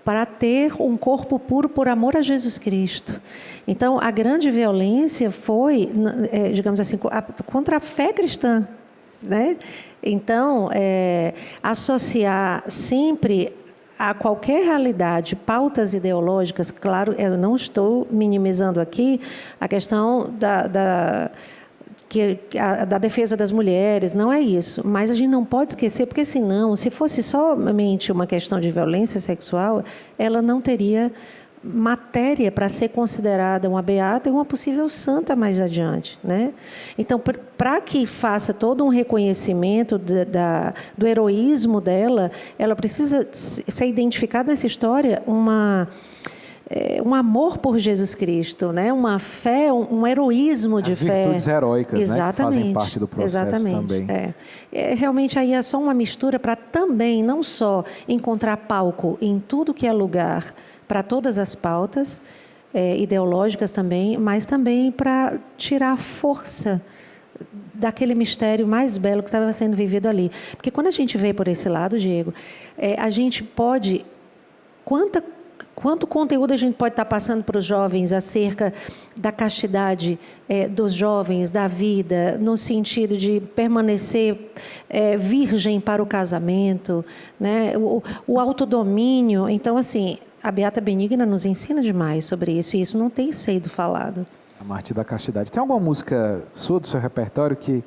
para ter um corpo puro por amor a Jesus Cristo. Então, a grande violência foi, digamos assim, contra a fé cristã, né? Então, associar sempre a qualquer realidade, pautas ideológicas, claro, eu não estou minimizando aqui a questão da defesa das mulheres, não é isso, mas a gente não pode esquecer, porque senão, se fosse somente uma questão de violência sexual, ela não teria matéria para ser considerada uma beata e uma possível santa mais adiante, né? Então, para que faça todo um reconhecimento do heroísmo dela, ela precisa ser identificada nessa história um amor por Jesus Cristo, né? Uma fé, um heroísmo de fé. As virtudes heróicas, exatamente, né? Que fazem parte do processo também. Realmente aí é só uma mistura para também, não só encontrar palco em tudo que é lugar, para todas as pautas ideológicas também, mas também para tirar a força daquele mistério mais belo que estava sendo vivido ali. Porque quando a gente vê por esse lado, Diego, a gente pode... Quanto conteúdo a gente pode estar passando para os jovens acerca da castidade dos jovens, da vida, no sentido de permanecer virgem para o casamento, né? O autodomínio. Então, assim, a Beata Benigna nos ensina demais sobre isso, e isso não tem sido falado. A Mártir da Castidade. Tem alguma música sua do seu repertório que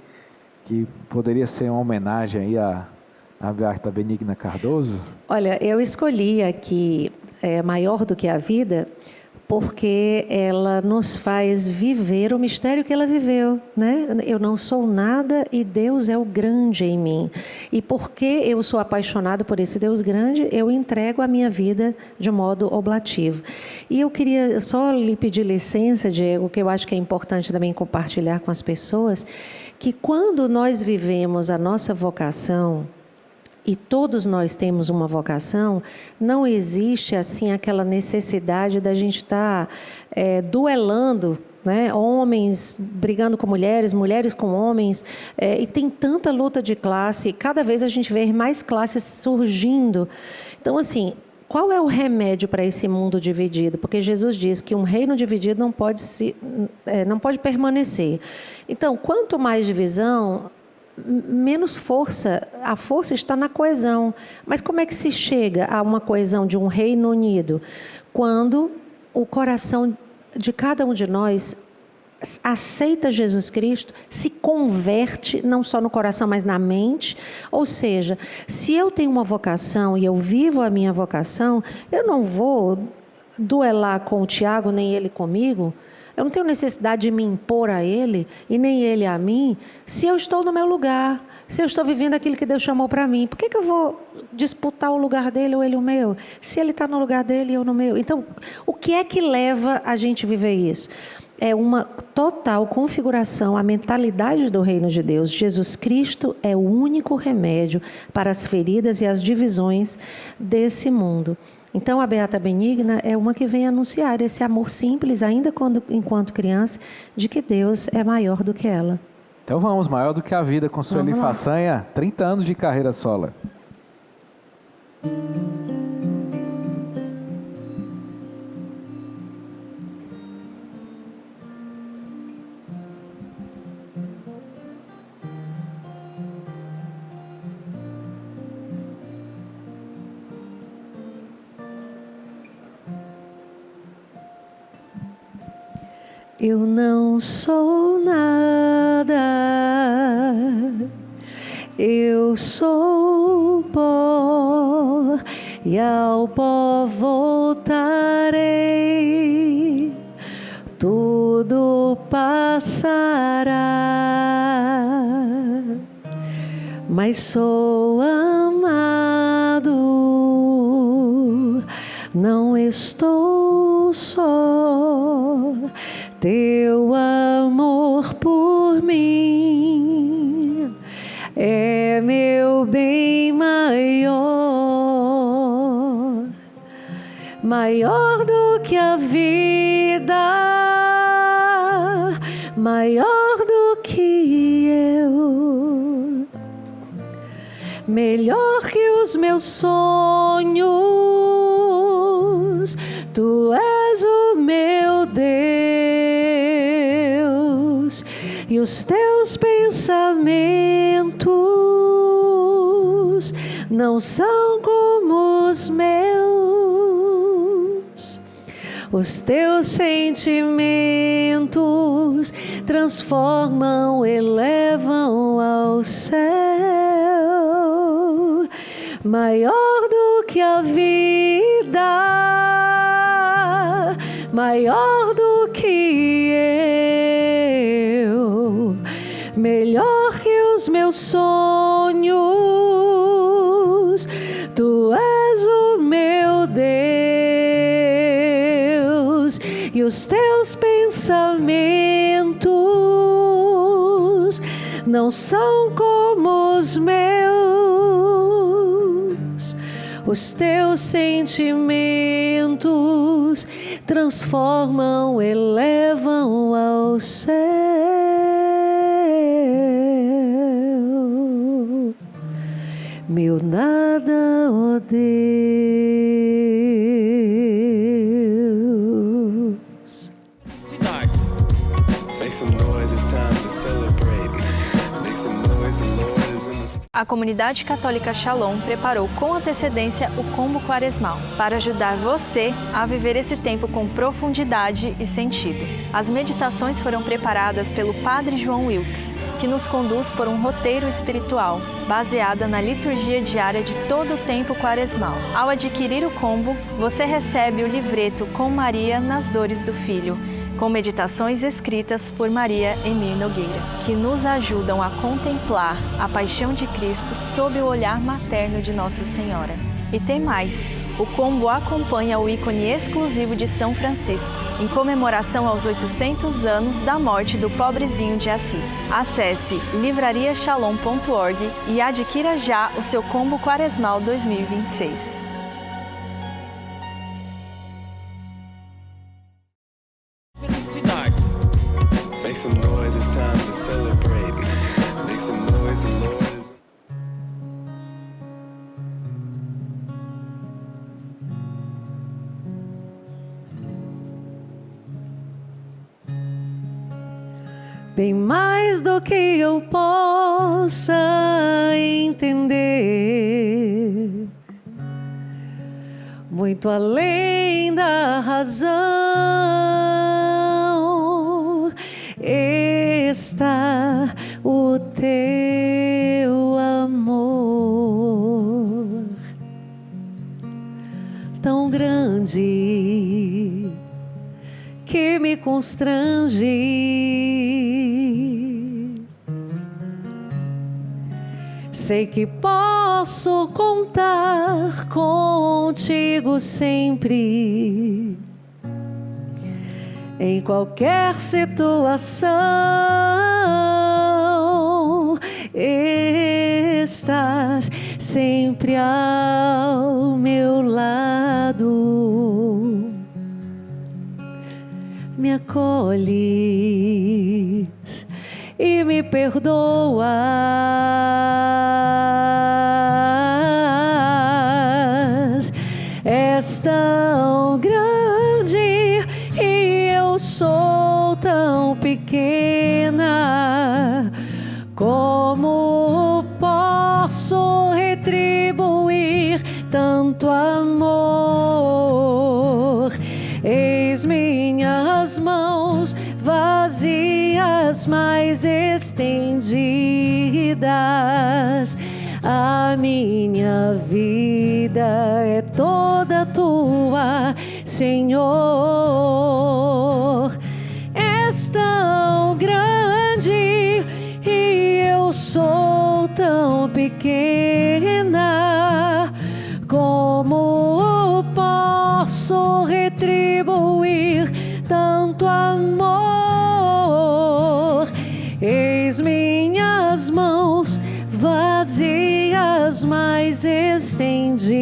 poderia ser uma homenagem aí à Beata Benigna Cardoso? Olha, eu escolhi aqui Maior do que a Vida, porque ela nos faz viver o mistério que ela viveu, né? Eu não sou nada e Deus é o grande em mim. E porque eu sou apaixonada por esse Deus grande, eu entrego a minha vida de modo oblativo. E eu queria só lhe pedir licença, Diego, que eu acho que é importante também compartilhar com as pessoas, que quando nós vivemos a nossa vocação, e todos nós temos uma vocação, não existe assim aquela necessidade da gente estar duelando, né? Homens brigando com mulheres, mulheres com homens, e tem tanta luta de classe, cada vez a gente vê mais classes surgindo. Então, assim, qual é o remédio para esse mundo dividido? Porque Jesus diz que um reino dividido não pode permanecer. Então, quanto mais divisão, menos força. A força está na coesão. Mas como é que se chega a uma coesão de um reino unido? Quando o coração de cada um de nós aceita Jesus Cristo, se converte não só no coração, mas na mente. Ou seja, se eu tenho uma vocação e eu vivo a minha vocação, eu não vou duelar com o Tiago, nem ele comigo. Eu não tenho necessidade de me impor a ele e nem ele a mim, se eu estou no meu lugar, se eu estou vivendo aquilo que Deus chamou para mim. Por que eu vou disputar o lugar dele ou ele o meu? Se ele está no lugar dele e eu no meu. Então, o que é que leva a gente a viver isso? É uma total configuração, a mentalidade do reino de Deus. Jesus Cristo é o único remédio para as feridas e as divisões desse mundo. Então, a Beata Benigna é uma que vem anunciar esse amor simples, ainda enquanto criança, de que Deus é maior do que ela. Então vamos, Maior do que a Vida com Sueli Façanha, 30 anos de carreira solo. Eu não sou nada, eu sou pó, e ao pó voltarei, tudo passará, mas sou amado, não estou só. Teu amor por mim é meu bem maior, maior do que a vida, maior do que eu, melhor que os meus sonhos, tu és o meu Deus, e os teus pensamentos não são como os meus. Os teus sentimentos transformam, elevam ao céu, maior do que a vida, maior do que eu, melhor que os meus sonhos, tu és o meu Deus, e os teus pensamentos não são como os meus. Os teus sentimentos transformam, elevam ao céu. Meu nada, ó Deus. Cidade. Make some noise, it's time to celebrate. Make some noise, the Lord is in the... A comunidade católica Shalom preparou com antecedência o combo quaresmal para ajudar você a viver esse tempo com profundidade e sentido. As meditações foram preparadas pelo Padre João Wilkes, que nos conduz por um roteiro espiritual, baseada na liturgia diária de todo o tempo quaresmal. Ao adquirir o combo, você recebe o livreto Com Maria nas Dores do Filho, com meditações escritas por Maria Emir Nogueira, que nos ajudam a contemplar a paixão de Cristo sob o olhar materno de Nossa Senhora. E tem mais! O combo acompanha o ícone exclusivo de São Francisco, em comemoração aos 800 anos da morte do pobrezinho de Assis. Acesse livrariashalom.org e adquira já o seu combo quaresmal 2026. Felicidade. Make some noise, it's time to celebrate. Make some noise, the Lord is... Bem mais do que eu possa entender, muito além da razão, está o teu amor tão grande que me constrange. Sei que posso contar contigo sempre, em qualquer situação. Estás sempre ao meu lado, me acolhes e me perdoas. És tão grande e eu sou tão pequena. Como posso retribuir tanto amor? Eis minhas mãos vazias, mas estendidas. A minha vida é toda tua, Senhor. És tão grande e eu sou tão pequena. Como posso retribuir tanto amor? Eis minhas mãos vazias, mas estendidas.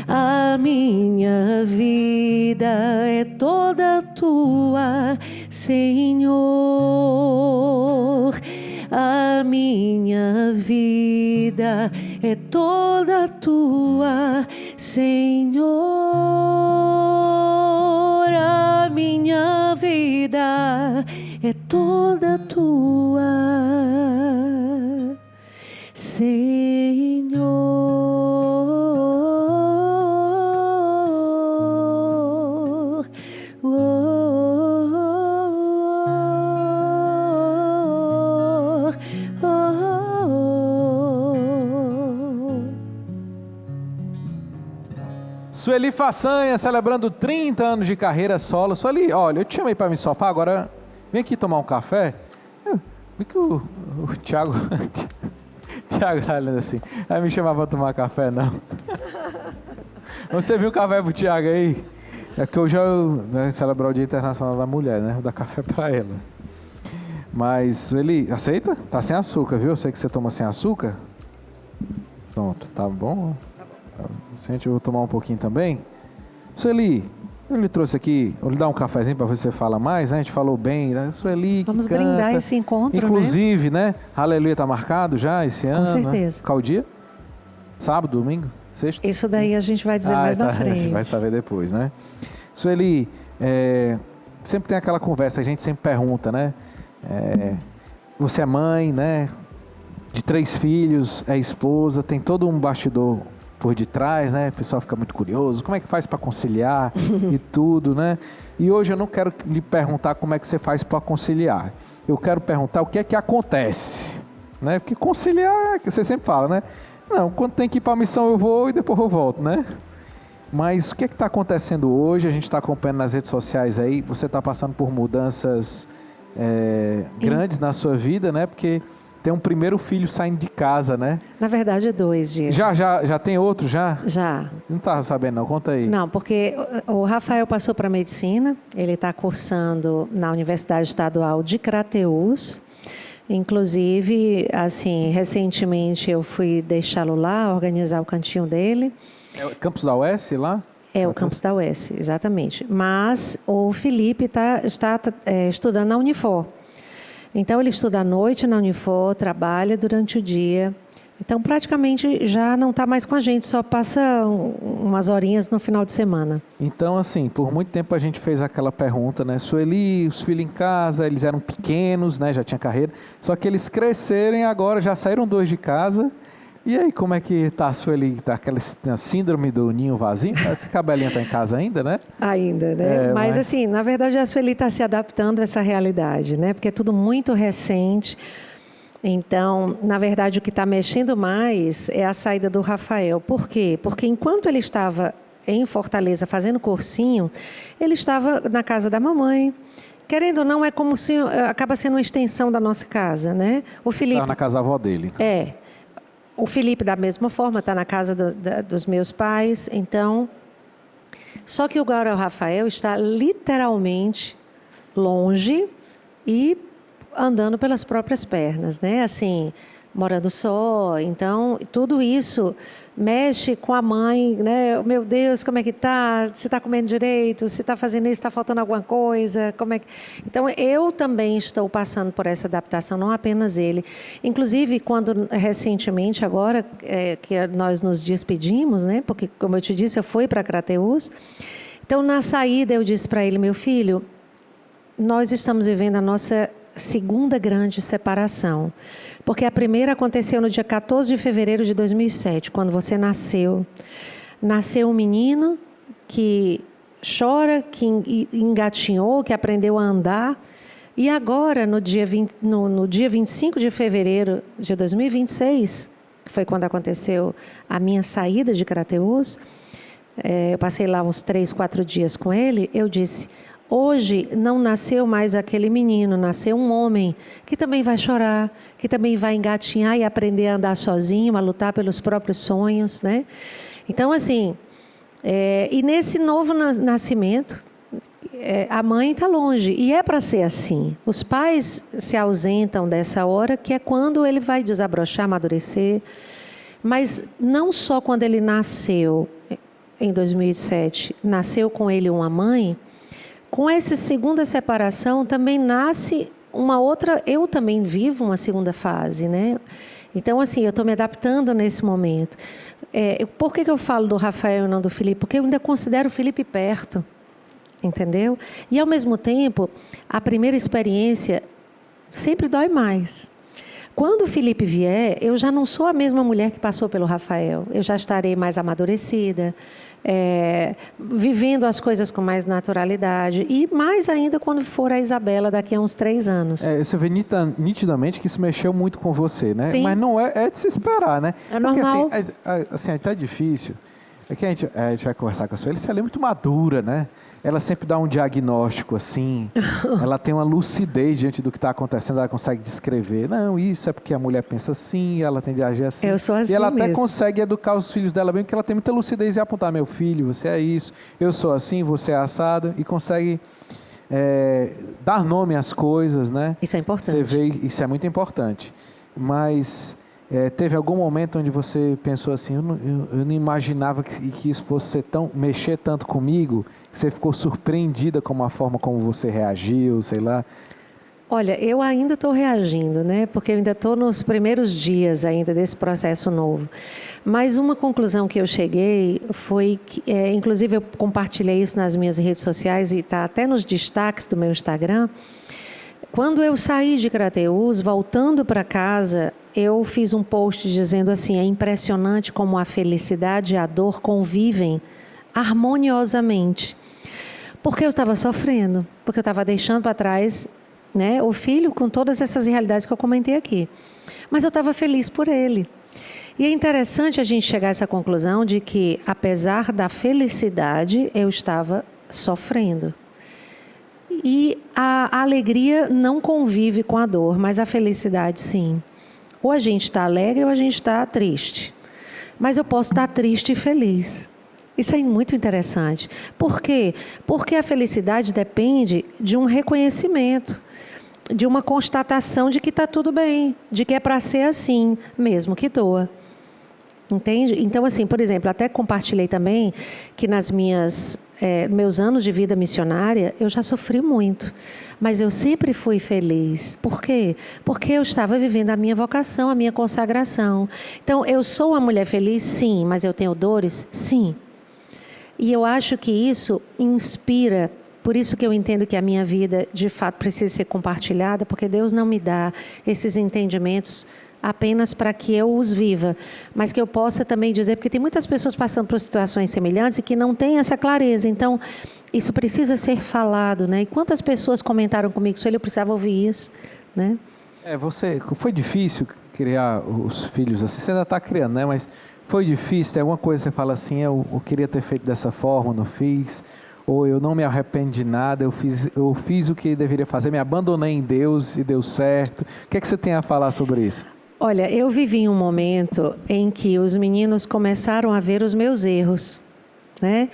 A minha vida é toda tua, Senhor. A minha vida é toda tua, Senhor. A minha vida é toda tua, Senhor. Sueli Façanha, celebrando 30 anos de carreira solo. Sueli, olha, eu te chamei para me sopar, agora vem aqui tomar um café. Vi que o Thiago... Thiago tá olhando assim, vai me chamar para tomar café, não. Você viu o café pro Thiago aí? É que hoje vai celebrar o Dia Internacional da Mulher, né? Vou dar café para ela. Mas, Sueli, aceita? Tá sem açúcar, viu? Eu sei que você toma sem açúcar. Pronto, tá bom? Gente, eu vou tomar um pouquinho também. Sueli, eu lhe trouxe aqui, vou lhe dar um cafezinho para você falar mais, né? A gente falou bem, né? Sueli, vamos que canta. brindar esse encontro, inclusive, né? Aleluia tá marcado já esse ano. Com certeza. Né? Qual dia? Sábado, domingo, sexta? Isso daí a gente vai dizer mais na frente. A gente vai saber depois, né? Sueli, sempre tem aquela conversa, a gente sempre pergunta, né? Você é mãe, né? De 3 filhos, é esposa, tem todo um bastidor por detrás, né? O pessoal fica muito curioso. Como é que faz para conciliar e tudo, né? E hoje eu não quero lhe perguntar como é que você faz para conciliar. Eu quero perguntar o que é que acontece, né? Porque conciliar, que você sempre fala, né? Não, quando tem que ir para a missão eu vou e depois eu volto, né? Mas o que é que está acontecendo hoje? A gente está acompanhando nas redes sociais aí. Você está passando por mudanças grandes na sua vida, né? Porque tem um primeiro filho saindo de casa, né? Na verdade, 2, Diego. Já tem outro, já? Já. Não estava sabendo, não. Conta aí. Não, porque o Rafael passou para medicina. Ele está cursando na Universidade Estadual de Crateús. Inclusive, assim, recentemente eu fui deixá-lo lá, organizar o cantinho dele. É o campus da UES lá? É o campus da UES, exatamente. Mas o Felipe está estudando na Unifor. Então, ele estuda à noite na Unifor, trabalha durante o dia. Então, praticamente já não está mais com a gente, só passa umas horinhas no final de semana. Então, assim, por muito tempo a gente fez aquela pergunta, né? Sueli, os filhos em casa, eles eram pequenos, né? Já tinha carreira. Só que eles cresceram agora, já saíram 2 de casa. E aí, como é que tá a Sueli? Tá aquela síndrome do ninho vazio? Parece que a Belinha tá em casa ainda, né? Ainda, né? Mas, assim, na verdade, a Sueli está se adaptando a essa realidade, né? Porque é tudo muito recente. Então, na verdade, o que está mexendo mais é a saída do Rafael. Por quê? Porque enquanto ele estava em Fortaleza fazendo cursinho, ele estava na casa da mamãe. Querendo ou não, é como se acaba sendo uma extensão da nossa casa, né? O Felipe estava na casa da avó dele. Então. O Felipe, da mesma forma, está na casa dos meus pais. Então, só que agora o Rafael está literalmente longe e andando pelas próprias pernas, né? Assim, morando só. Então, tudo isso mexe com a mãe, né? Meu Deus, como é que tá? Você está comendo direito? Você está fazendo isso? Está faltando alguma coisa? Como é que... Então, eu também estou passando por essa adaptação, não apenas ele. Inclusive, quando recentemente, agora, que nós nos despedimos, né? Porque, como eu te disse, eu fui para Crateús. Então, na saída, eu disse para ele, meu filho, nós estamos vivendo a nossa segunda grande separação. Porque a primeira aconteceu no dia 14 de fevereiro de 2007, quando você nasceu. Nasceu um menino que chora, que engatinhou, que aprendeu a andar. E agora, no dia 25 de fevereiro de 2026, que foi quando aconteceu a minha saída de Crateús, eu passei lá uns 3, 4 dias com ele, eu disse... Hoje não nasceu mais aquele menino, nasceu um homem que também vai chorar, que também vai engatinhar e aprender a andar sozinho, a lutar pelos próprios sonhos, né? Então, assim, e nesse novo nascimento, a mãe está longe, e é para ser assim. Os pais se ausentam dessa hora, que é quando ele vai desabrochar, amadurecer, mas não só quando ele nasceu, em 2007, nasceu com ele uma mãe. Com essa segunda separação também nasce uma outra... Eu também vivo uma segunda fase, né? Então, assim, eu estou me adaptando nesse momento. Por que eu falo do Rafael e não do Felipe? Porque eu ainda considero o Felipe perto, entendeu? E, ao mesmo tempo, a primeira experiência sempre dói mais. Quando o Felipe vier, eu já não sou a mesma mulher que passou pelo Rafael. Eu já estarei mais amadurecida, vivendo as coisas com mais naturalidade. E mais ainda quando for a Isabela daqui a uns 3 anos. Você vê nitidamente que isso mexeu muito com você, né? Sim. Mas não é de se esperar, né? É normal. Porque assim, até difícil. É que a gente vai conversar com a Sueli, ela é muito madura, né? Ela sempre dá um diagnóstico assim, ela tem uma lucidez diante do que está acontecendo, ela consegue descrever. Não, isso é porque a mulher pensa assim, ela tende a agir assim. Eu sou assim e ela até mesmo. consegue educar os filhos dela bem, porque ela tem muita lucidez e apontar, meu filho, você é isso, eu sou assim, você é assado, e consegue dar nome às coisas, né? Isso é importante. Você vê, isso é muito importante. Mas... teve algum momento onde você pensou assim, eu não imaginava que isso fosse mexer tanto comigo, que você ficou surpreendida com a forma como você reagiu, sei lá? Olha, eu ainda estou reagindo, né? Porque eu ainda estou nos primeiros dias ainda desse processo novo. Mas uma conclusão que eu cheguei foi que, inclusive eu compartilhei isso nas minhas redes sociais e está até nos destaques do meu Instagram. Quando eu saí de Crateús, voltando para casa, eu fiz um post dizendo assim, é impressionante como a felicidade e a dor convivem harmoniosamente. Porque eu estava sofrendo, porque eu estava deixando para trás, né, o filho com todas essas realidades que eu comentei aqui. Mas eu estava feliz por ele. E é interessante a gente chegar a essa conclusão de que, apesar da felicidade, eu estava sofrendo. E a alegria não convive com a dor, mas a felicidade sim. Ou a gente está alegre ou a gente está triste. Mas eu posso estar triste e feliz. Isso é muito interessante. Por quê? Porque a felicidade depende de um reconhecimento, de uma constatação de que está tudo bem, de que é para ser assim, mesmo que doa. Entende? Então, assim, por exemplo, até compartilhei também que nas meus anos de vida missionária, eu já sofri muito, mas eu sempre fui feliz. Por quê? Porque eu estava vivendo a minha vocação, a minha consagração. Então, eu sou uma mulher feliz? Sim. Mas eu tenho dores? Sim. E eu acho que isso inspira, por isso que eu entendo que a minha vida, de fato, precisa ser compartilhada, porque Deus não me dá esses entendimentos apenas para que eu os viva, mas que eu possa também dizer, porque tem muitas pessoas passando por situações semelhantes e que não têm essa clareza. Então, isso precisa ser falado, né? E quantas pessoas comentaram comigo, eu precisava ouvir isso, né? Foi difícil criar os filhos assim? Você ainda está criando, né? Mas foi difícil? Tem alguma coisa que você fala assim, eu queria ter feito dessa forma, não fiz? Ou eu não me arrependo de nada, eu fiz o que deveria fazer, me abandonei em Deus e deu certo. O que é que você tem a falar sobre isso? Olha, eu vivi um momento em que os meninos começaram a ver os meus erros, né?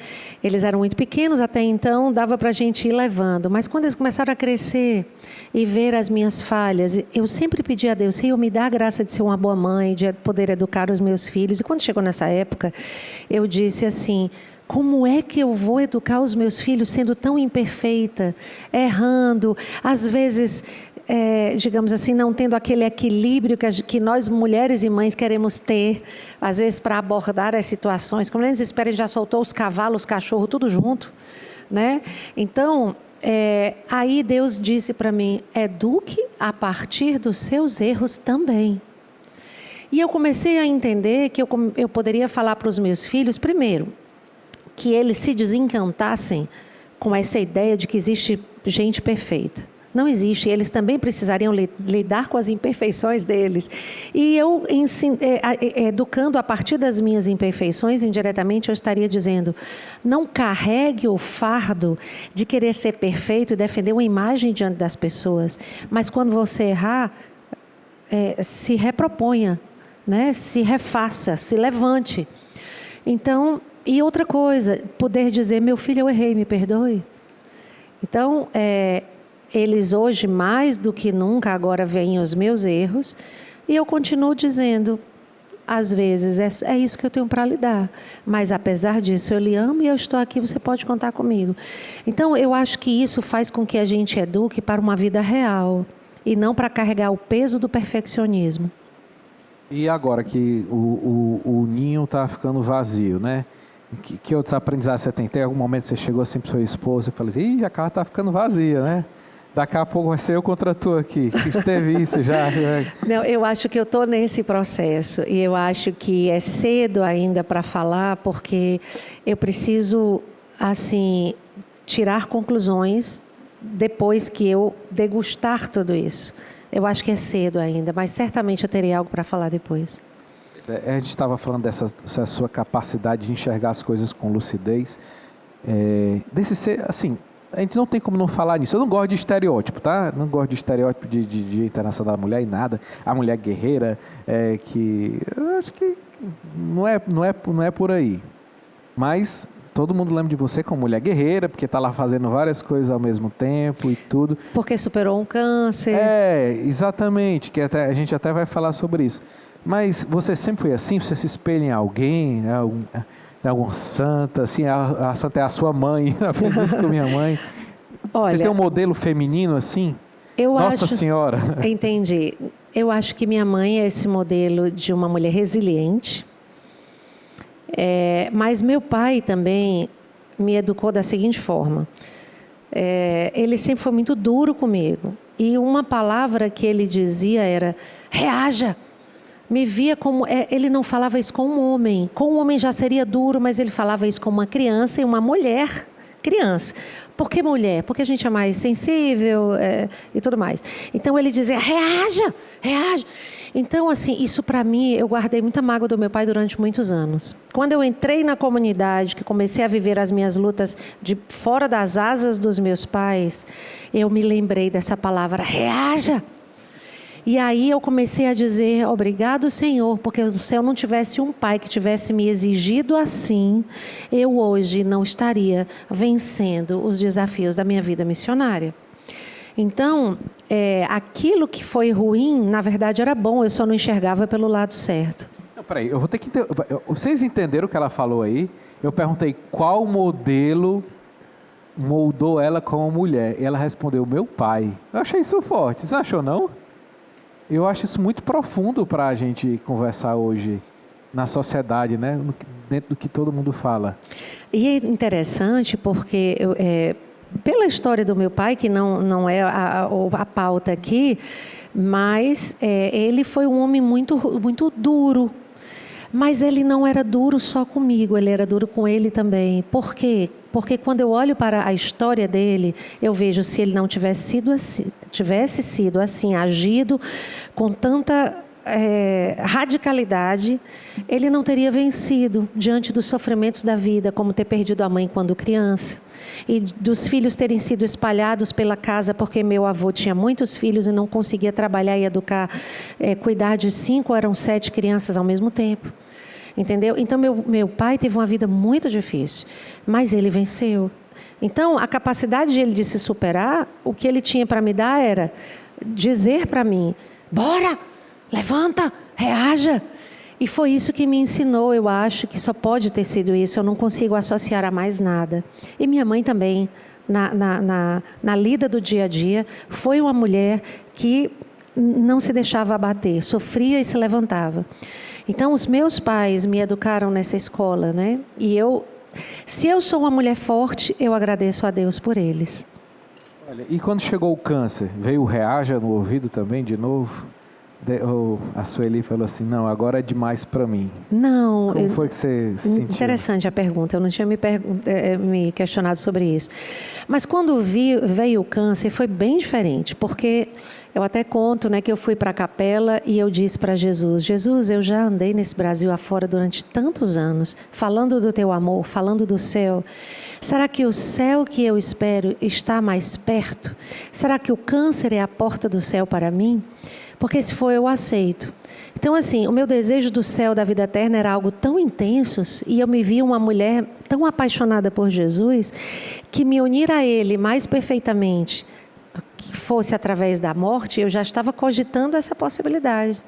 Eles eram muito pequenos até então, dava para a gente ir levando. Mas quando eles começaram a crescer e ver as minhas falhas, eu sempre pedi a Deus, Senhor, me dá a graça de ser uma boa mãe, de poder educar os meus filhos. E quando chegou nessa época, eu disse assim, como é que eu vou educar os meus filhos sendo tão imperfeita, errando, às vezes, digamos assim, não tendo aquele equilíbrio que nós mulheres e mães queremos ter, às vezes para abordar as situações. Como eles esperam, já soltou os cavalos, os cachorros, tudo junto, né? Então, aí Deus disse para mim, eduque a partir dos seus erros também. E eu comecei a entender que eu poderia falar para os meus filhos, primeiro, que eles se desencantassem com essa ideia de que existe gente perfeita. Não existe, eles também precisariam lidar com as imperfeições deles. E eu, educando a partir das minhas imperfeições, indiretamente eu estaria dizendo, não carregue o fardo de querer ser perfeito e defender uma imagem diante das pessoas, mas quando você errar, se reproponha, né? Se refaça, se levante. Então, e outra coisa, poder dizer, meu filho, eu errei, me perdoe. Então, eles hoje, mais do que nunca, agora veem os meus erros, e eu continuo dizendo, às vezes, é isso que eu tenho para lidar, mas apesar disso, eu lhe amo e eu estou aqui, você pode contar comigo. Então, eu acho que isso faz com que a gente eduque para uma vida real, e não para carregar o peso do perfeccionismo. E agora que o ninho está ficando vazio, né? Que outros aprendizados você tem? Tem algum momento que você chegou assim para sua esposa e falou assim, a casa está ficando vazia, né? Daqui a pouco vai ser eu contra tu aqui. Que teve isso já? Não, eu acho que eu estou nesse processo. E eu acho que é cedo ainda para falar, porque eu preciso, assim, tirar conclusões depois que eu degustar tudo isso. Eu acho que é cedo ainda, mas certamente eu terei algo para falar depois. A gente estava falando dessa sua capacidade de enxergar as coisas com lucidez. Desse ser, assim, a gente não tem como não falar nisso. Eu não gosto de estereótipo, tá? Não gosto de estereótipo de Dia Internacional da Mulher e nada. A mulher guerreira, que eu acho que não é por aí. Mas todo mundo lembra de você como mulher guerreira, porque está lá fazendo várias coisas ao mesmo tempo e tudo. Porque superou um câncer. Exatamente, que a gente até vai falar sobre isso. Mas você sempre foi assim? Você se espelha em alguém, em alguma santa? Assim, a santa é a sua mãe, aprendi isso com minha mãe. Olha, você tem um modelo feminino assim? Nossa Senhora! Entendi. Eu acho que minha mãe é esse modelo de uma mulher resiliente. Mas meu pai também me educou da seguinte forma. Ele sempre foi muito duro comigo. E uma palavra que ele dizia era, reaja! Me via como... ele não falava isso com um homem. Com um homem já seria duro, mas ele falava isso com uma criança e uma mulher criança. Por que mulher? Porque a gente é mais sensível e tudo mais. Então ele dizia, reaja, reaja. Então, assim, isso para mim, eu guardei muita mágoa do meu pai durante muitos anos. Quando eu entrei na comunidade, que comecei a viver as minhas lutas de fora das asas dos meus pais, eu me lembrei dessa palavra, reaja. E aí eu comecei a dizer, obrigado, Senhor, porque se eu não tivesse um pai que tivesse me exigido assim, eu hoje não estaria vencendo os desafios da minha vida missionária. Então, aquilo que foi ruim, na verdade era bom, eu só não enxergava pelo lado certo. Não, peraí, eu vou ter que vocês entenderam o que ela falou aí? Eu perguntei qual modelo moldou ela como mulher. E ela respondeu, meu pai. Eu achei isso forte, você achou não? Eu acho isso muito profundo para a gente conversar hoje na sociedade, né? Dentro do que todo mundo fala. E é interessante porque, pela história do meu pai, que não é a pauta aqui, mas ele foi um homem muito, muito duro. Mas ele não era duro só comigo, ele era duro com ele também. Por quê? Porque quando eu olho para a história dele, eu vejo se ele não tivesse sido assim, agido com tanta radicalidade, ele não teria vencido diante dos sofrimentos da vida, como ter perdido a mãe quando criança, e dos filhos terem sido espalhados pela casa, porque meu avô tinha muitos filhos e não conseguia trabalhar e educar, cuidar de 5, eram 7 crianças ao mesmo tempo. entendeu? Então, meu pai teve uma vida muito difícil, mas ele venceu. Então, a capacidade dele de se superar, o que ele tinha para me dar era dizer para mim, bora, levanta, reaja. E foi isso que me ensinou, eu acho que só pode ter sido isso, eu não consigo associar a mais nada. E minha mãe também, na lida do dia a dia, foi uma mulher que não se deixava abater, sofria e se levantava. Então, os meus pais me educaram nessa escola, né? E se eu sou uma mulher forte, eu agradeço a Deus por eles. Olha, e quando chegou o câncer, veio o reaja no ouvido também de novo? A Sueli falou assim, não, agora é demais para mim. Não. Como foi que você sentiu? Interessante a pergunta, eu não tinha me questionado sobre isso. Mas quando veio o câncer, foi bem diferente, porque eu até conto, né, que eu fui para a capela e eu disse para Jesus, Jesus, eu já andei nesse Brasil afora durante tantos anos, falando do teu amor, falando do céu. Será que o céu que eu espero está mais perto? Será que o câncer é a porta do céu para mim? Porque se for, eu aceito. Então, assim, o meu desejo do céu, da vida eterna, era algo tão intenso, e eu me via uma mulher tão apaixonada por Jesus, que me unir a Ele mais perfeitamente, que fosse através da morte, eu já estava cogitando essa possibilidade.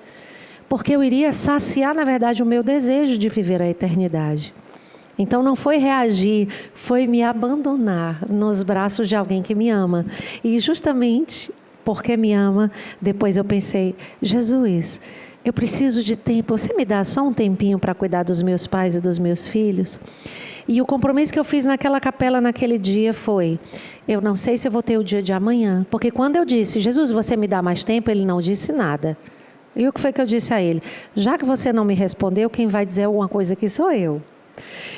Porque eu iria saciar, na verdade, o meu desejo de viver a eternidade. Então, não foi reagir, foi me abandonar nos braços de alguém que me ama. E justamente porque me ama, depois eu pensei, Jesus, eu preciso de tempo, você me dá só um tempinho para cuidar dos meus pais e dos meus filhos? E o compromisso que eu fiz naquela capela naquele dia foi, eu não sei se eu vou ter o dia de amanhã, porque quando eu disse, Jesus, você me dá mais tempo, ele não disse nada. E o que foi que eu disse a ele? Já que você não me respondeu, quem vai dizer alguma coisa aqui sou eu.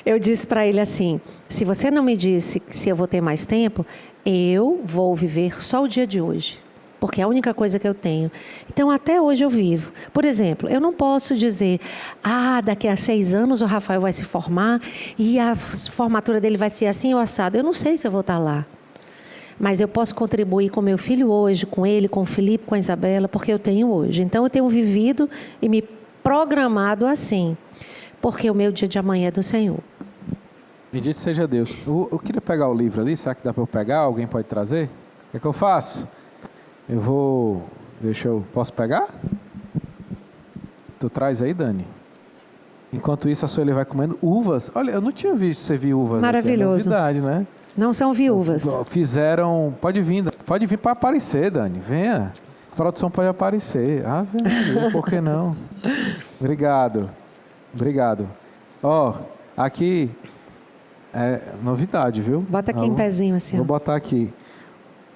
Eu disse para ele assim, se você não me disse se eu vou ter mais tempo, eu vou viver só o dia de hoje. Porque é a única coisa que eu tenho. Então, até hoje eu vivo. Por exemplo, eu não posso dizer, daqui a 6 anos o Rafael vai se formar e a formatura dele vai ser assim ou assado. Eu não sei se eu vou estar lá. Mas eu posso contribuir com meu filho hoje, com ele, com o Felipe, com a Isabela, porque eu tenho hoje. Então, eu tenho vivido e me programado assim. Porque o meu dia de amanhã é do Senhor. Bendito seja Deus. Eu queria pegar o livro ali, será que dá para eu pegar? Alguém pode trazer? O que eu faço? Posso pegar? Tu traz aí, Dani. Enquanto isso, a Sueli vai comendo uvas. Olha, eu não tinha visto você vir uvas. Maravilhoso. Aqui. É novidade, né? Não são viúvas. Pode vir para aparecer, Dani. Venha. A produção pode aparecer. Por que não? Obrigado. Aqui é novidade, viu? Bota aqui em pezinho assim. Vou botar aqui.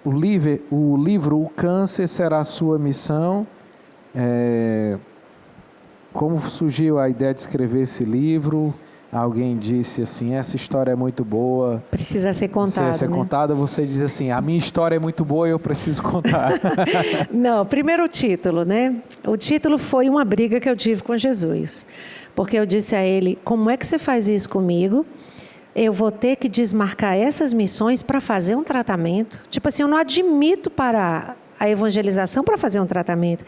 O livro O Câncer Será a Sua Missão. Como surgiu a ideia de escrever esse livro? Alguém disse assim, essa história é muito boa. Precisa ser contada. Você diz assim, a minha história é muito boa e eu preciso contar. Não, primeiro o título, né? O título foi uma briga que eu tive com Jesus. Porque eu disse a ele, como é que você faz isso comigo? Eu vou ter que desmarcar essas missões para fazer um tratamento. Tipo assim, eu não admito parar a evangelização para fazer um tratamento.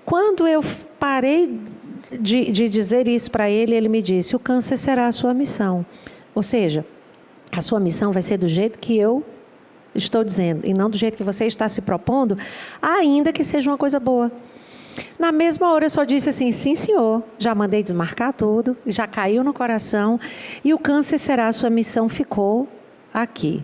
Quando eu parei de dizer isso para ele, ele me disse, o câncer será a sua missão. Ou seja, a sua missão vai ser do jeito que eu estou dizendo, e não do jeito que você está se propondo, ainda que seja uma coisa boa. Na mesma hora eu só disse assim, sim senhor, já mandei desmarcar tudo, já caiu no coração, e o câncer será a sua missão, ficou aqui.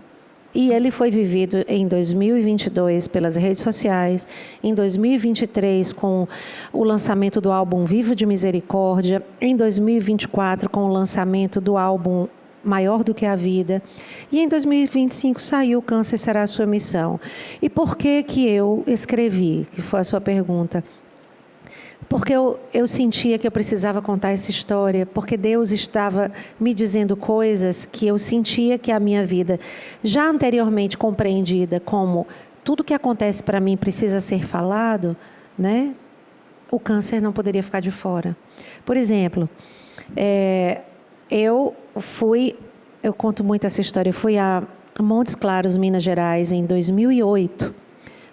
E ele foi vivido em 2022 pelas redes sociais, em 2023 com o lançamento do álbum Vivo de Misericórdia, em 2024 com o lançamento do álbum Maior do que a Vida, e em 2025 saiu O Câncer Será a Sua Missão. E por que eu escrevi, que foi a sua pergunta? Porque eu sentia que eu precisava contar essa história, porque Deus estava me dizendo coisas que eu sentia que a minha vida, já anteriormente compreendida como tudo que acontece para mim precisa ser falado, né? O câncer não poderia ficar de fora. Por exemplo, eu conto muito essa história, eu fui a Montes Claros, Minas Gerais, em 2008,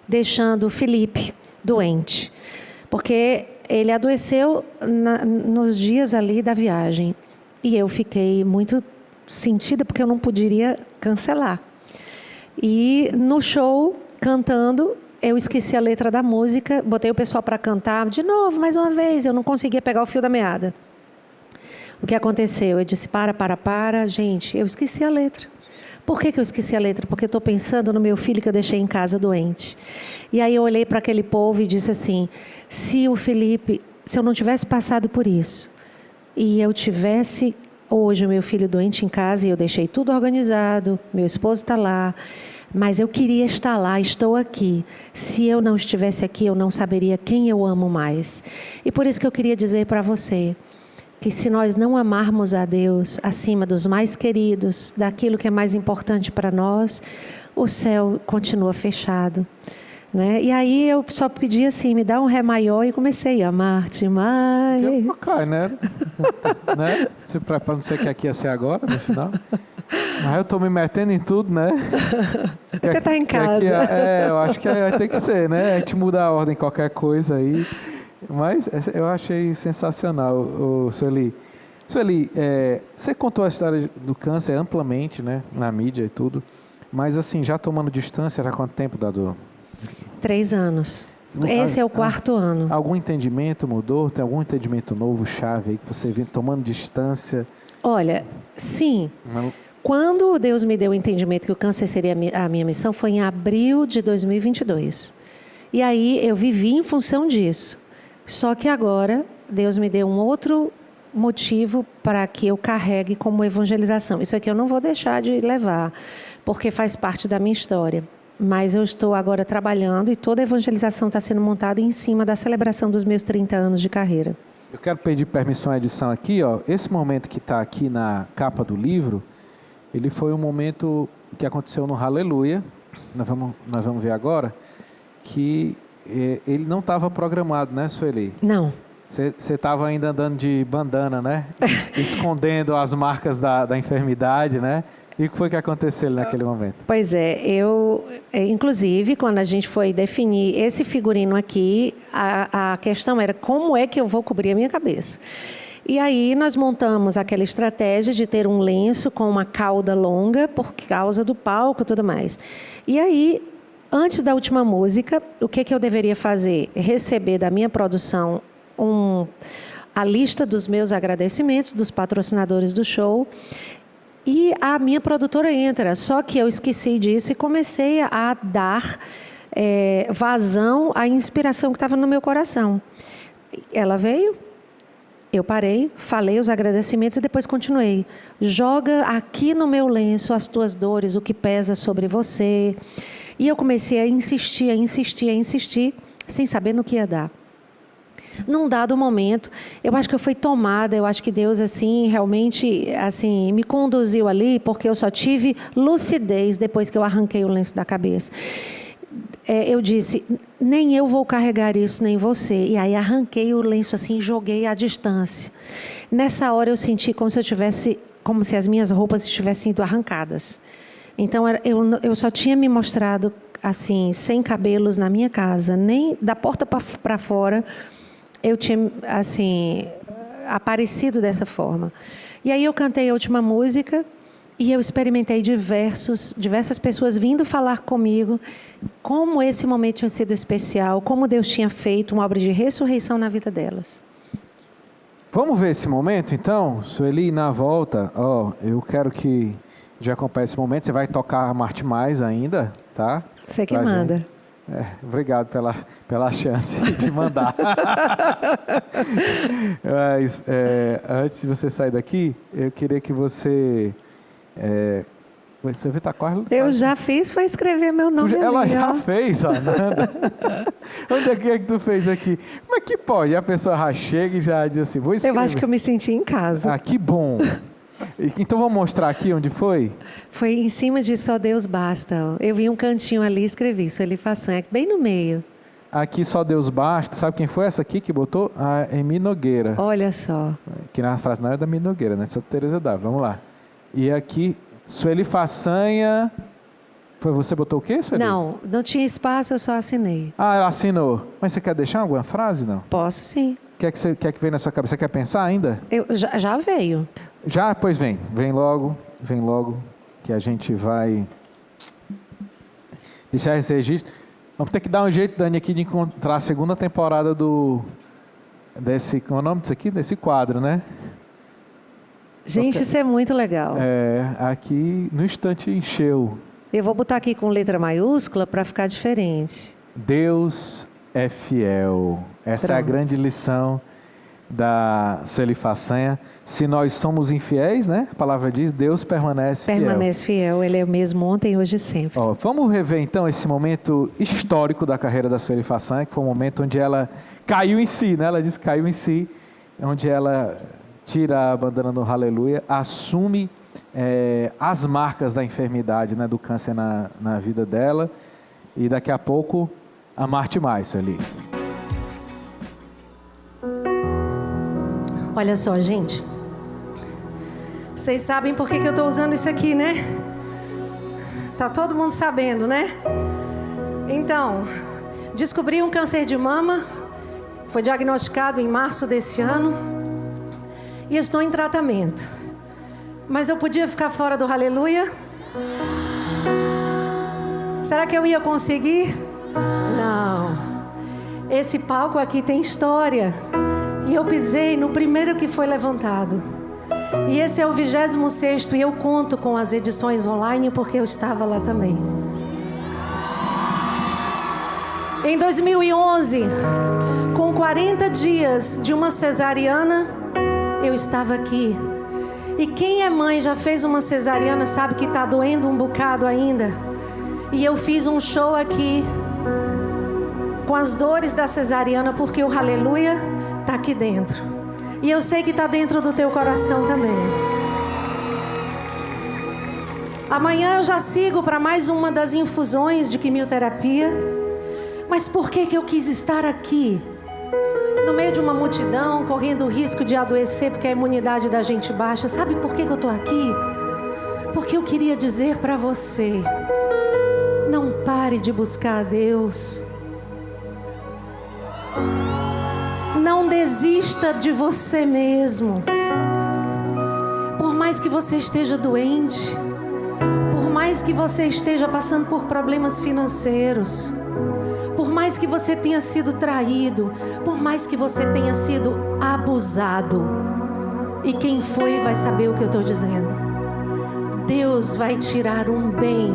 deixando o Felipe doente. Porque ele adoeceu nos dias ali da viagem. E eu fiquei muito sentida porque eu não poderia cancelar. E no show, cantando, eu esqueci a letra da música, botei o pessoal para cantar de novo, mais uma vez, eu não conseguia pegar o fio da meada. O que aconteceu? Eu disse, para, gente, eu esqueci a letra. Por que eu esqueci a letra? Porque eu estou pensando no meu filho que eu deixei em casa doente. E aí eu olhei para aquele povo e disse assim, se eu não tivesse passado por isso, e eu tivesse hoje o meu filho doente em casa, e eu deixei tudo organizado, meu esposo está lá, mas eu queria estar lá, estou aqui. Se eu não estivesse aqui, eu não saberia quem eu amo mais. E por isso que eu queria dizer para você, que se nós não amarmos a Deus acima dos mais queridos, daquilo que é mais importante para nós, o céu continua fechado. Né? E aí eu só pedi assim, me dá um ré maior e comecei a amar-te mais. Que tocar, né? Né? Se prepara, não sei o que aqui ia ser agora, no final. Mas eu estou me metendo em tudo, né? Você está em casa. Eu acho que vai ter que ser, né? A gente muda a ordem, qualquer coisa aí. Mas eu achei sensacional, Sueli. Sueli, você contou a história do câncer amplamente, né? Na mídia e tudo. Mas assim, já tomando distância, já há quanto tempo, Dadu? 3 anos. Esse é o 4º ano. Algum entendimento mudou? Tem algum entendimento novo, chave aí, que você vem tomando distância? Olha, sim. Não. Quando Deus me deu o entendimento que o câncer seria a minha missão, foi em abril de 2022. E aí eu vivi em função disso. Só que agora Deus me deu um outro motivo para que eu carregue como evangelização. Isso aqui eu não vou deixar de levar, porque faz parte da minha história. Mas eu estou agora trabalhando e toda a evangelização está sendo montada em cima da celebração dos meus 30 anos de carreira. Eu quero pedir permissão à edição aqui, ó. Esse momento que está aqui na capa do livro, ele foi um momento que aconteceu no Aleluia. Nós vamos ver agora que ele não estava programado, né, Sueli? Não. Você estava ainda andando de bandana, né? Escondendo as marcas da enfermidade, né? E o que foi que aconteceu naquele momento? Pois é, inclusive, quando a gente foi definir esse figurino aqui, a questão era como é que eu vou cobrir a minha cabeça. E aí nós montamos aquela estratégia de ter um lenço com uma cauda longa por causa do palco e tudo mais. E aí, antes da última música, o que eu deveria fazer? Receber da minha produção a lista dos meus agradecimentos, dos patrocinadores do show. E a minha produtora entra, só que eu esqueci disso e comecei a dar vazão à inspiração que estava no meu coração. Ela veio, eu parei, falei os agradecimentos e depois continuei. Joga aqui no meu lenço as tuas dores, o que pesa sobre você. E eu comecei a insistir, sem saber no que ia dar. Num dado momento, eu acho que eu fui tomada, eu acho que Deus, assim, realmente, assim, me conduziu ali, porque eu só tive lucidez depois que eu arranquei o lenço da cabeça. Eu disse, nem eu vou carregar isso, nem você. E aí arranquei o lenço assim, joguei à distância. Nessa hora eu senti como se as minhas roupas estivessem sido arrancadas. Então eu só tinha me mostrado assim, sem cabelos na minha casa, nem da porta para fora. Eu tinha, assim, aparecido dessa forma. E aí eu cantei a última música e eu experimentei diversas pessoas vindo falar comigo como esse momento tinha sido especial, como Deus tinha feito uma obra de ressurreição na vida delas. Vamos ver esse momento, então? Sueli, na volta, eu quero que já acompanhe esse momento. Você vai tocar Amar-te Mais ainda, tá? Você que manda. Gente. Obrigado pela chance de mandar. Mas, antes de você sair daqui, eu queria que você... você vê, tá quase... Eu já fiz, foi escrever meu nome ali. Ela já fez, Ananda. Onde é que tu fez aqui? Como é que pode? E a pessoa já chega e já diz assim, vou escrever. Eu acho que eu me senti em casa. Ah, que bom. Então vamos mostrar aqui onde foi? Foi em cima de Só Deus Basta. Eu vi um cantinho ali e escrevi Sueli Façanha, bem no meio. Aqui Só Deus Basta. Sabe quem foi essa aqui que botou? A Emi Nogueira. Olha só. Que na frase não é da Emi Nogueira, né? De Santa Teresa d'Ávila. Vamos lá. E aqui, Sueli Façanha. Foi você que botou o quê, Sueli? Não tinha espaço, eu só assinei. Ah, ela assinou. Mas você quer deixar alguma frase, não? Posso sim. O que é que vem na sua cabeça? Você quer pensar ainda? Já veio. Já? Pois vem. Vem logo, que a gente vai deixar esse registro. Vamos ter que dar um jeito, Dani, aqui de encontrar a segunda temporada desse, qual é o nome disso aqui? Desse quadro, né? Gente, isso é muito legal. Aqui no instante encheu. Eu vou botar aqui com letra maiúscula para ficar diferente. Deus é fiel. Essa é a grande lição da Sueli Façanha. Se nós somos infiéis, né? A palavra diz, Deus permanece fiel. Permanece fiel, Ele é o mesmo ontem, hoje e sempre. Vamos rever então esse momento histórico da carreira da Sueli Façanha, que foi um momento onde ela caiu em si, né? Ela disse que caiu em si, onde ela tira a bandana do Aleluia, assume as marcas da enfermidade, né? Do câncer na vida dela, e daqui a pouco amar-te mais, Sueli. Olha só, gente. Vocês sabem por que eu estou usando isso aqui, né? Tá todo mundo sabendo, né? Então, descobri um câncer de mama. Foi diagnosticado em março desse ano. E estou em tratamento. Mas eu podia ficar fora do Aleluia? Será que eu ia conseguir? Não. Esse palco aqui tem história. E eu pisei no primeiro que foi levantado. E esse é o 26º e eu conto com as edições online porque eu estava lá também. Em 2011, com 40 dias de uma cesariana, eu estava aqui. E quem é mãe já fez uma cesariana sabe que está doendo um bocado ainda. E eu fiz um show aqui com as dores da cesariana porque o Aleluia está aqui dentro. E eu sei que está dentro do teu coração também. Amanhã eu já sigo para mais uma das infusões de quimioterapia. Mas por que eu quis estar aqui? No meio de uma multidão, correndo o risco de adoecer porque a imunidade da gente baixa. Sabe por que eu estou aqui? Porque eu queria dizer para você: não pare de buscar a Deus. Não desista de você mesmo. Por mais que você esteja doente, por mais que você esteja passando por problemas financeiros, por mais que você tenha sido traído, por mais que você tenha sido abusado, e quem foi vai saber o que eu estou dizendo. Deus vai tirar um bem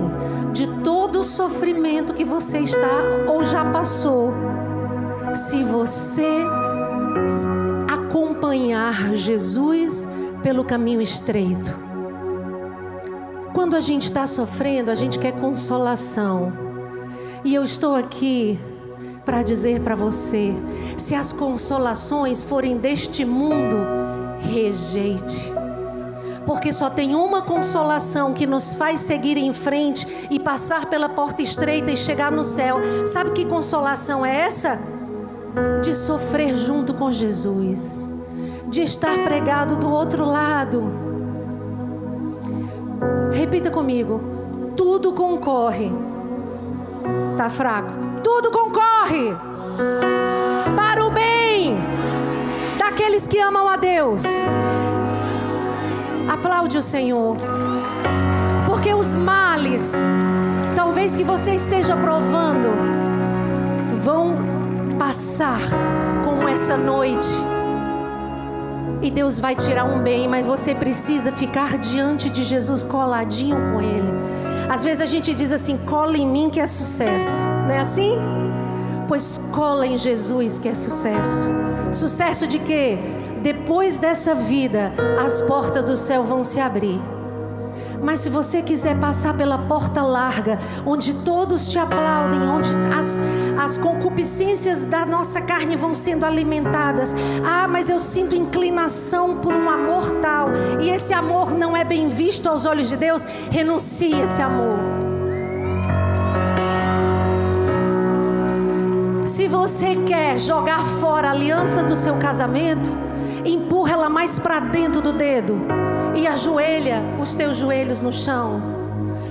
de todo o sofrimento que você está ou já passou, se você acompanhar Jesus pelo caminho estreito. Quando a gente está sofrendo, a gente quer consolação. E eu estou aqui para dizer para você: se as consolações forem deste mundo, rejeite. Porque só tem uma consolação que nos faz seguir em frente e passar pela porta estreita e chegar no céu. Sabe que consolação é essa? De sofrer junto com Jesus, de estar pregado do outro lado. Repita comigo: tudo concorre. Tá fraco? Tudo concorre para o bem daqueles que amam a Deus. Aplaude o Senhor, porque os males, talvez que você esteja provando, vão passar como essa noite. E Deus vai tirar um bem, mas você precisa ficar diante de Jesus coladinho com Ele. Às vezes a gente diz assim: cola em mim que é sucesso. Não é assim? Pois cola em Jesus que é sucesso. Sucesso de quê? Depois dessa vida, as portas do céu vão se abrir. Mas se você quiser passar pela porta larga, onde todos te aplaudem, onde as concupiscências da nossa carne vão sendo alimentadas. Ah, mas eu sinto inclinação por um amor tal, e esse amor não é bem visto aos olhos de Deus. Renuncie esse amor. Se você quer jogar fora a aliança do seu casamento, empurra ela mais para dentro do dedo e ajoelha os teus joelhos no chão.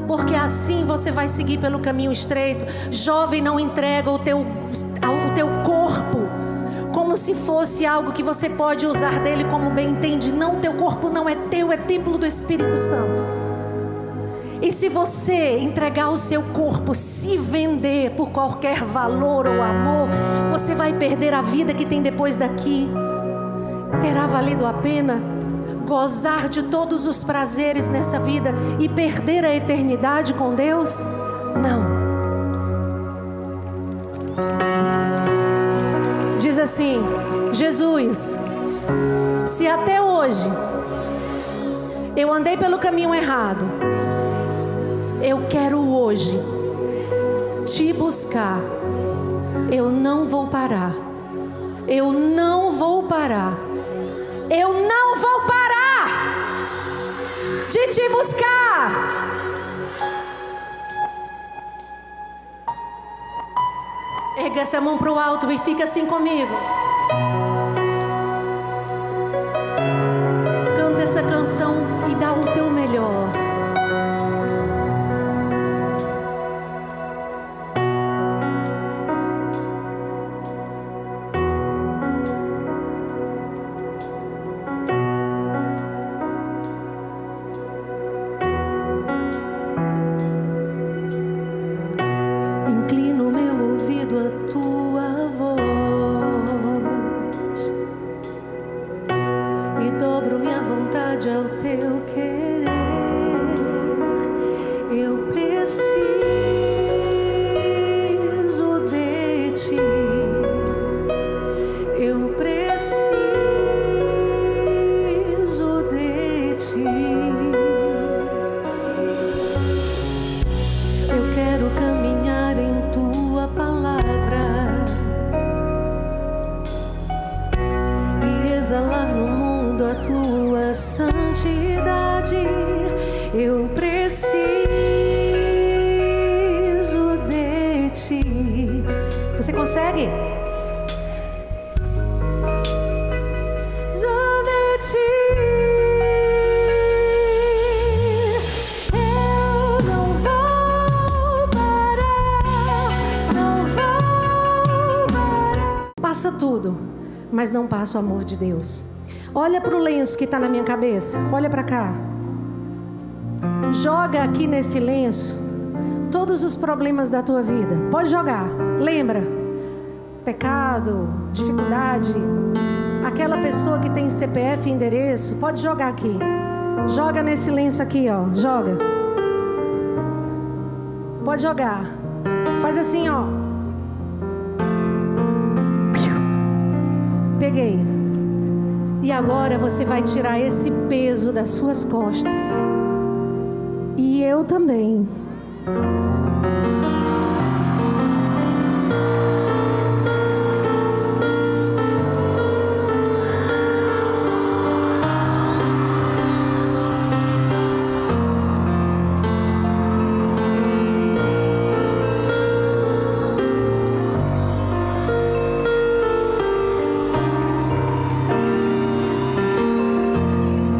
porque assim você vai seguir pelo caminho estreito. Jovem, não entrega o teu corpo como se fosse algo que você pode usar dele como bem entende. Não, teu corpo não é teu, é templo do Espírito Santo. E se você entregar o seu corpo, se vender por qualquer valor ou amor, você vai perder a vida que tem depois daqui. Terá valido a pena gozar de todos os prazeres nessa vida e perder a eternidade com Deus? Não. Diz assim: Jesus, se até hoje eu andei pelo caminho errado, eu quero hoje te buscar. Eu não vou parar. Eu não vou parar. Eu não vou parar de te buscar. Erga essa mão para o alto e fica assim comigo. Canta essa canção e dá o teu melhor. Eu preciso de ti. Você consegue? Só de ti. Eu não vou parar, não vou parar. Passa tudo, mas não passa o amor de Deus. Olha para o lenço que está na minha cabeça. Olha para cá. Joga aqui nesse lenço todos os problemas da tua vida. Pode jogar. Lembra? Pecado, dificuldade, aquela pessoa que tem CPF e endereço. Pode jogar aqui. Joga nesse lenço aqui, ó. Joga. Pode jogar. Faz assim, ó. Peguei. E agora você vai tirar esse peso das suas costas. E eu também.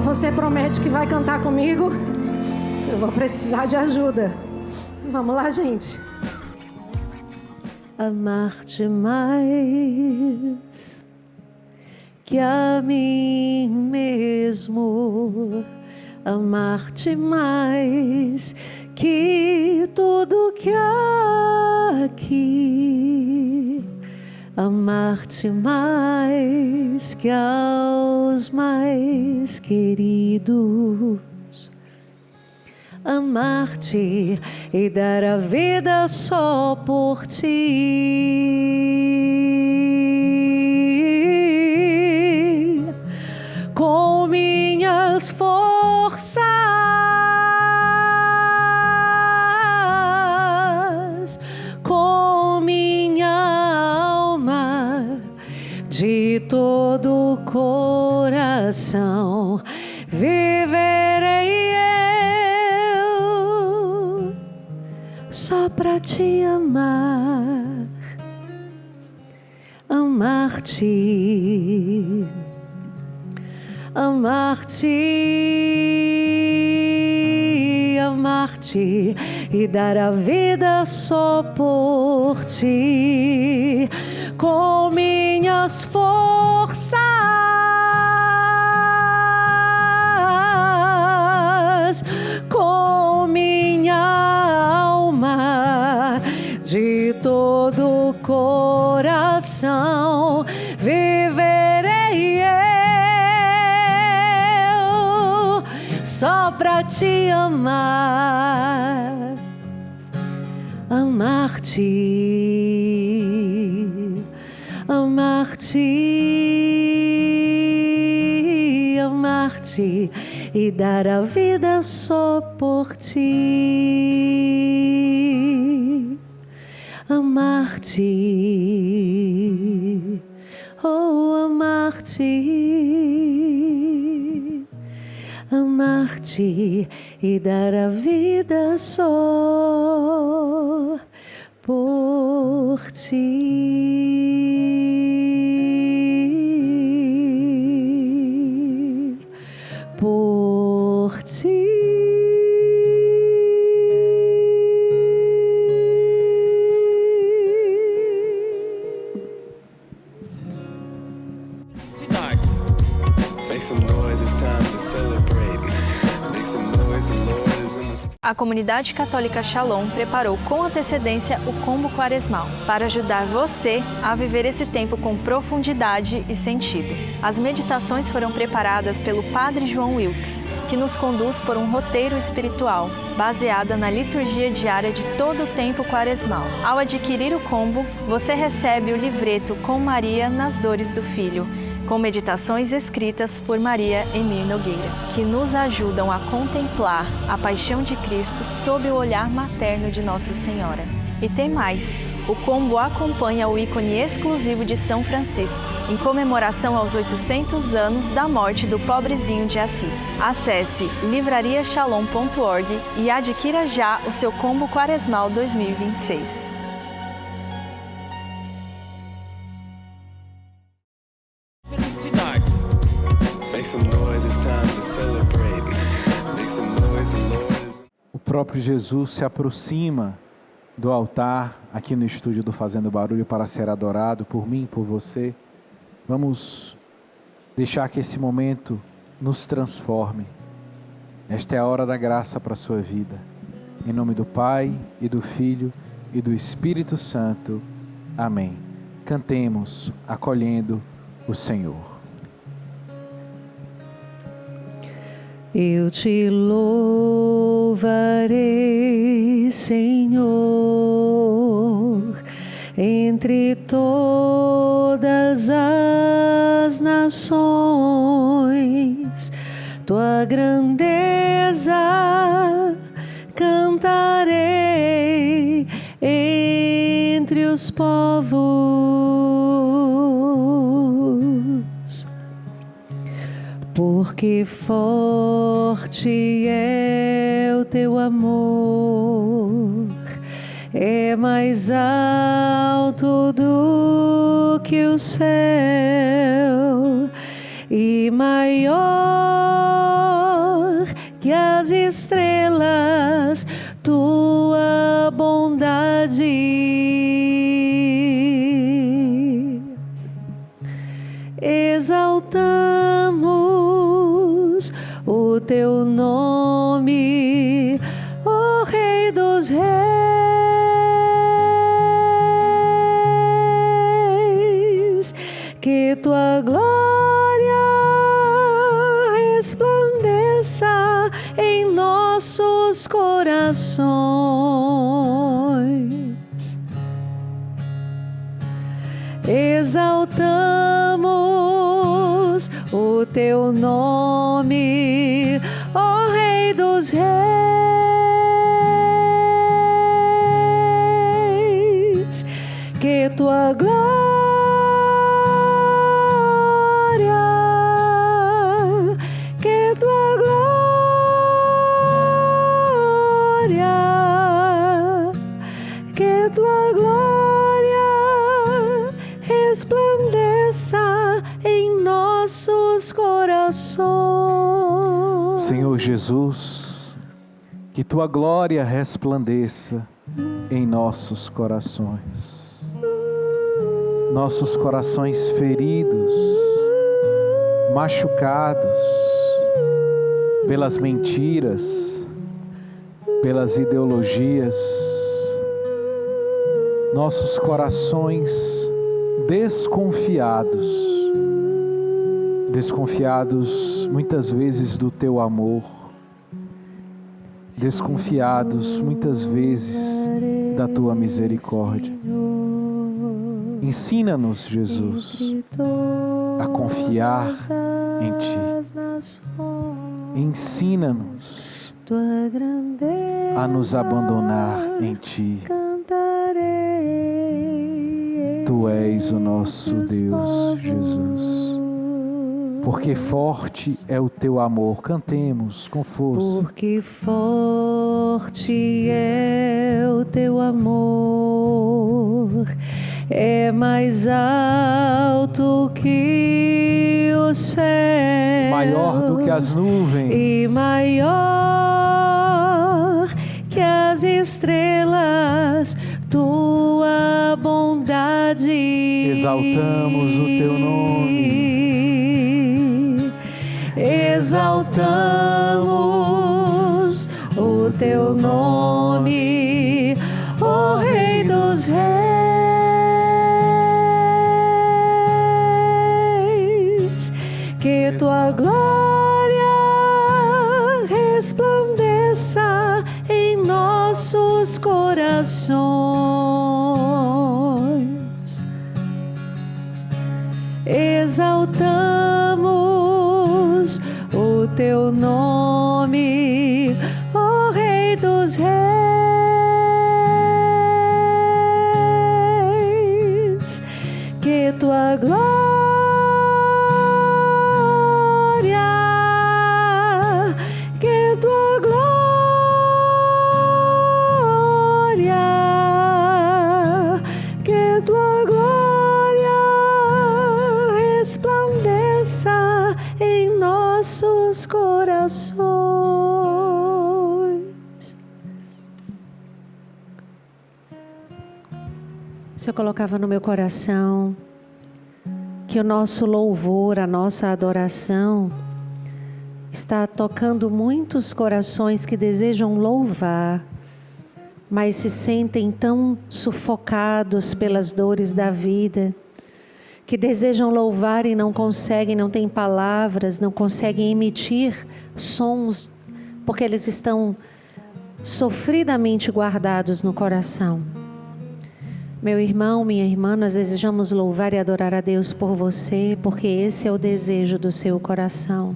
Você promete que vai cantar comigo? Eu vou precisar de ajuda. Vamos lá, gente. Amar-te mais que a mim mesmo. Amar-te mais que tudo que há aqui. Amar-te mais que aos mais queridos. Amar-te e dar a vida só por ti. Com minhas forças, com minha alma, de todo o coração, viverei eu só pra te amar, amar-te, amar-te, amar-te. ti e dar a vida só por ti, com minhas forças, com minha alma, de todo o coração viverei eu, só pra te amar, amar-te, amar-te, amar-te e dar a vida só por ti, amar-te, oh, amar-te, amar-te e dar a vida só por ti, por ti. Cidade. Make some noise, it's time to celebrate. Make some noise, the Lord is in the... A comunidade católica Shalom preparou com antecedência o combo quaresmal para ajudar você a viver esse tempo com profundidade e sentido. As meditações foram preparadas pelo Padre João Wilkes, que nos conduz por um roteiro espiritual, baseada na liturgia diária de todo o tempo quaresmal. Ao adquirir o combo, você recebe o livreto Com Maria nas Dores do Filho, com meditações escritas por Maria Emir Nogueira, que nos ajudam a contemplar a paixão de Cristo sob o olhar materno de Nossa Senhora. E tem mais! O combo acompanha o ícone exclusivo de São Francisco, em comemoração aos 800 anos da morte do pobrezinho de Assis. Acesse livrariashalom.org e adquira já o seu combo quaresmal 2026. Felicidade. Make some noise, it's time to celebrate. Make some noise, the Lord is... O próprio Jesus se aproxima do altar aqui no estúdio do Fazendo Barulho para ser adorado por mim, por você. Vamos deixar que esse momento nos transforme. Esta é a hora da graça para a sua vida. Em nome do Pai, e do Filho, e do Espírito Santo. Amém. Cantemos, acolhendo o Senhor. Eu te louvarei, Senhor, entre todas as nações. Tua grandeza cantarei entre os povos, porque forte é o teu amor, é mais alto do que o céu e maior que as estrelas, tua bondade. Exaltamos o teu nome, ó Rei dos Reis, que tua glória resplandeça em nossos corações. Exaltamos o teu nome, ó Rei dos Reis, que tua glória resplandeça em nossos corações. Senhor Jesus, Que tua glória resplandeça em nossos corações. Nossos corações feridos, machucados pelas mentiras, pelas ideologias. Nossos corações desconfiados muitas vezes do teu amor, desconfiados muitas vezes da tua misericórdia. Ensina-nos, Jesus, a confiar em Ti. Ensina-nos a nos abandonar em Ti. Tu és o nosso Deus, Jesus. Porque forte é o Teu amor. Cantemos com força. Porque forte é o Teu amor, é mais alto que o céu, Maior do que as nuvens e maior que as estrelas. Tua bondade, exaltamos o Teu nome, exaltamos o Teu nome, ó Rei dos Reis. Que Tua glória resplandeça em nossos corações. Exaltamos o Teu nome, ó Rei dos Reis. Que Tua glória, que Tua glória, que Tua glória resplandeça em nossos corações. O Senhor colocava no meu coração que o nosso louvor, a nossa adoração está tocando muitos corações que desejam louvar, mas se sentem tão sufocados pelas dores da vida, que desejam louvar e não conseguem, não têm palavras, não conseguem emitir sons, porque eles estão sofridamente guardados no coração. Meu irmão, minha irmã, nós desejamos louvar e adorar a Deus por você, porque esse é o desejo do seu coração.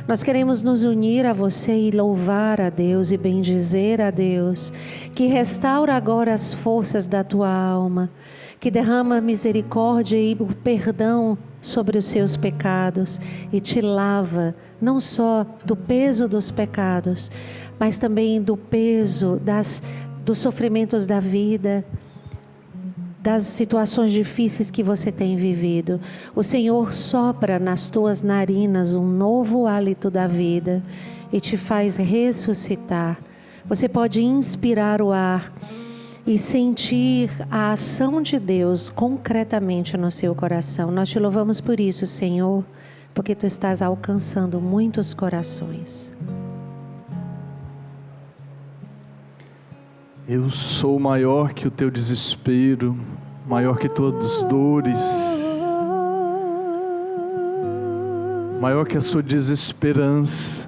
Nós queremos nos unir a você e louvar a Deus e bendizer a Deus, que restaura agora as forças da tua alma, que derrama misericórdia e o perdão sobre os seus pecados e te lava, não só do peso dos pecados, mas também do peso dos sofrimentos da vida, das situações difíceis que você tem vivido. O Senhor sopra nas tuas narinas um novo hálito da vida e te faz ressuscitar. Você pode inspirar o ar e sentir a ação de Deus concretamente no seu coração. Nós te louvamos por isso, Senhor, porque Tu estás alcançando muitos corações. Eu sou maior que o teu desespero, maior que todas as dores, maior que a sua desesperança.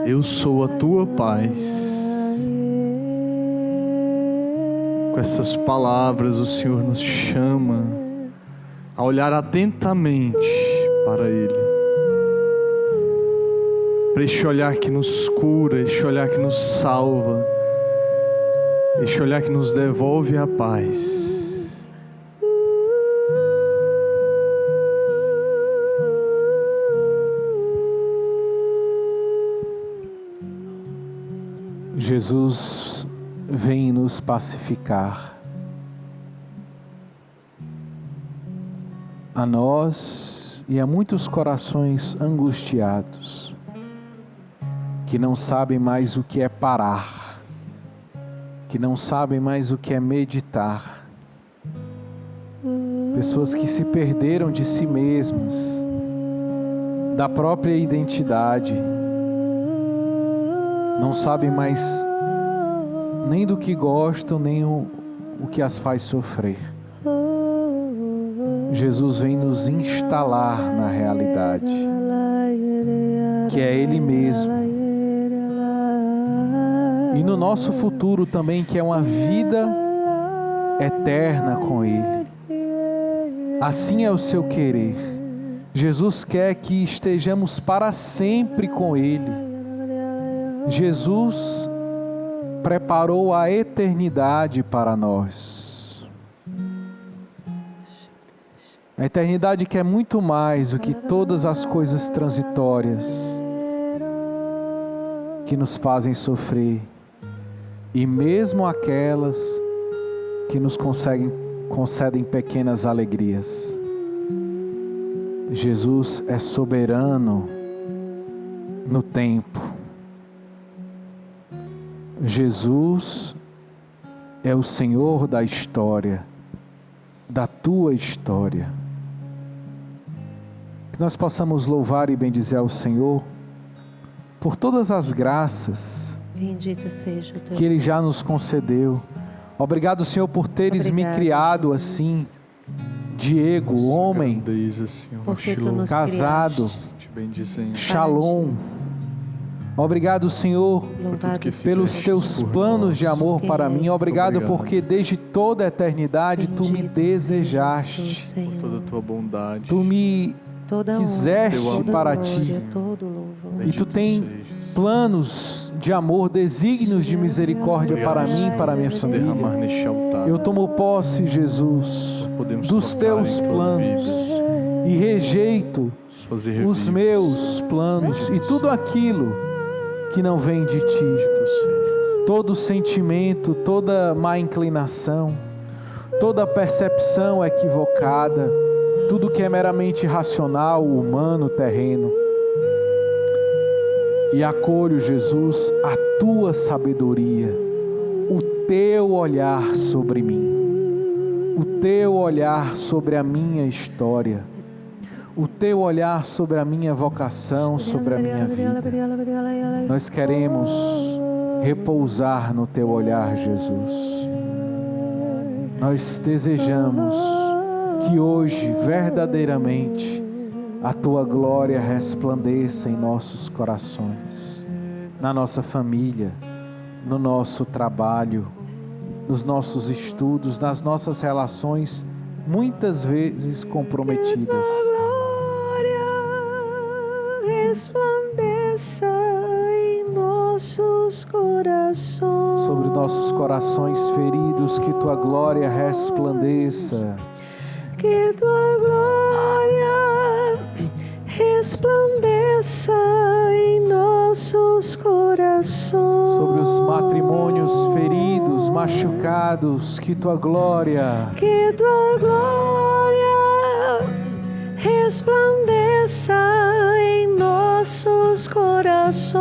Eu sou a tua paz. Com essas palavras o Senhor nos chama a olhar atentamente para Ele, para este olhar que nos cura, este olhar que nos salva, este olhar que nos devolve a paz. Jesus vem nos pacificar. A nós e a muitos corações angustiados. que não sabem mais o que é parar, que não sabem mais o que é meditar, pessoas que se perderam de si mesmas, da própria identidade, não sabem mais nem do que gostam, nem o que as faz sofrer. Jesus vem nos instalar na realidade, que é Ele mesmo, e no nosso futuro também, que é uma vida eterna com Ele. Assim é o seu querer. Jesus quer que estejamos para sempre com Ele. Jesus preparou a eternidade para nós. A eternidade que é muito mais do que todas as coisas transitórias que nos fazem sofrer, e mesmo aquelas que nos concedem pequenas alegrias. Jesus é soberano no tempo. Jesus é o Senhor da história, da tua história. Que nós possamos louvar e bendizer ao Senhor por todas as graças Bendito seja o teu que Ele já nos concedeu. Obrigado, Senhor, por teres me criado assim, Diego, homem, porque tu nos casado, te bendizendo. Shalom. Obrigado, Senhor, pelos teus planos de amor para mim. Obrigado porque desde toda a eternidade tu me desejaste, por toda a tua bondade. tu me quiseste para ti, e tu tem planos de amor, desígnios de misericórdia para mim e para a minha família. Eu tomo posse, Jesus, dos teus planos e rejeito os meus planos e tudo aquilo que não vem de ti. Todo sentimento, toda má inclinação, toda percepção equivocada, tudo que é meramente racional, humano, terreno. E acolho, Jesus, a tua sabedoria, o teu olhar sobre mim, o teu olhar sobre a minha história, o teu olhar sobre a minha vocação, sobre a minha vida. Nós queremos repousar no teu olhar, Jesus. Nós desejamos que hoje, verdadeiramente, a tua glória resplandeça em nossos corações, na nossa família, no nosso trabalho, nos nossos estudos, nas nossas relações, muitas vezes comprometidas. Resplandeça em nossos corações. Sobre nossos corações feridos, que tua glória resplandeça. Que tua glória resplandeça em nossos corações. Sobre os matrimônios feridos, machucados, que tua glória. Que tua glória resplandeça em nossos corações.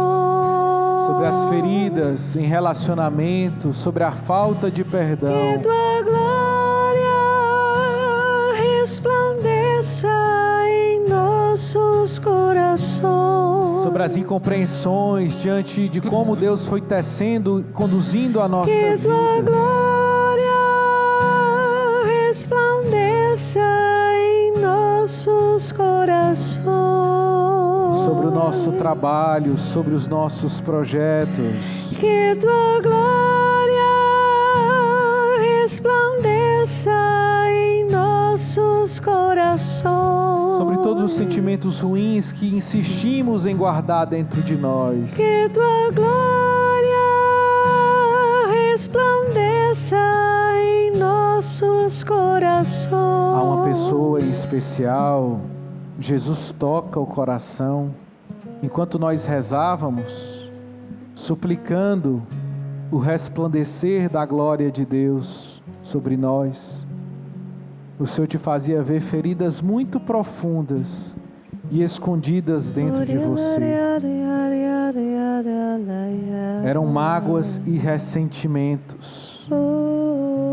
Sobre as feridas em relacionamento, sobre a falta de perdão. Que tua glória resplandeça em nossos corações. Sobre as incompreensões diante de como Deus foi tecendo, conduzindo a nossa vida. Que tua glória resplandeça em nossos corações. Sobre o nosso trabalho, sobre os nossos projetos. Que tua glória resplandeça em nossos corações. Sobre todos os sentimentos ruins que insistimos em guardar dentro de nós. Que tua glória resplandeça em nossos corações. Há uma pessoa em especial, Jesus toca o coração, enquanto nós rezávamos, suplicando o resplandecer da glória de Deus sobre nós. O Senhor te fazia ver feridas muito profundas e escondidas dentro de você. eram mágoas e ressentimentos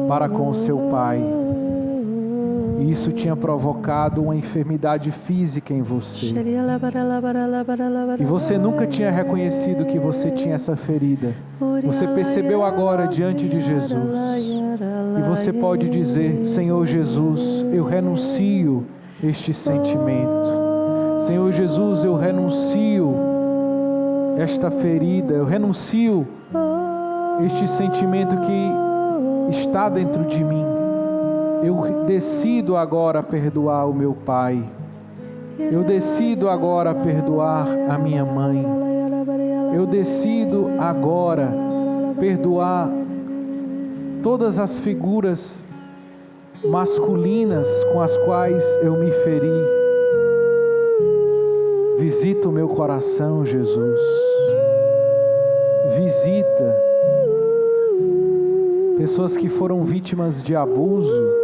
para com o seu pai. E isso tinha provocado uma enfermidade física em você. E você nunca tinha reconhecido que você tinha essa ferida. Você percebeu agora diante de Jesus. E você pode dizer: Senhor Jesus, eu renuncio este sentimento. Senhor Jesus, eu renuncio esta ferida. Eu renuncio este sentimento que está dentro de mim. Eu decido agora perdoar o meu pai. Eu decido agora perdoar a minha mãe. Eu decido agora perdoar todas as figuras masculinas com as quais eu me feri. Visita o meu coração, Jesus. Visita pessoas que foram vítimas de abuso,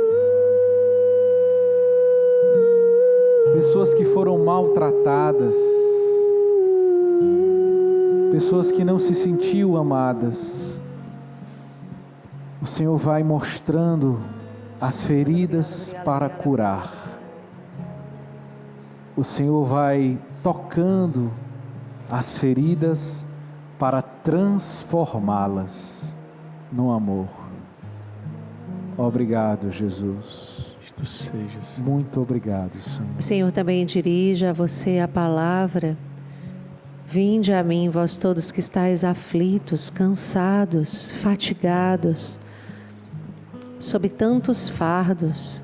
pessoas que foram maltratadas, pessoas que não se sentiam amadas. O Senhor vai mostrando as feridas para curar. O Senhor vai tocando as feridas para transformá-las no amor. Obrigado, Jesus. Tu sejas. Muito obrigado, Senhor. O Senhor também dirige a você a palavra: vinde a mim, vós todos que estáis aflitos, cansados, fatigados, sob tantos fardos.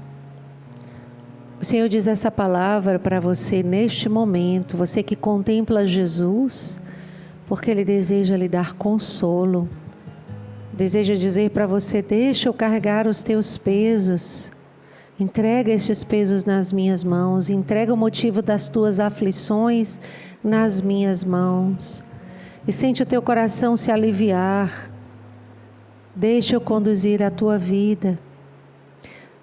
O Senhor diz essa palavra para você neste momento, você que contempla Jesus, porque Ele deseja lhe dar consolo. Deseja dizer para você: deixa eu carregar os teus pesos. Entrega estes pesos nas minhas mãos. Entrega o motivo das tuas aflições nas minhas mãos. E sente o teu coração se aliviar. Deixa eu conduzir a tua vida.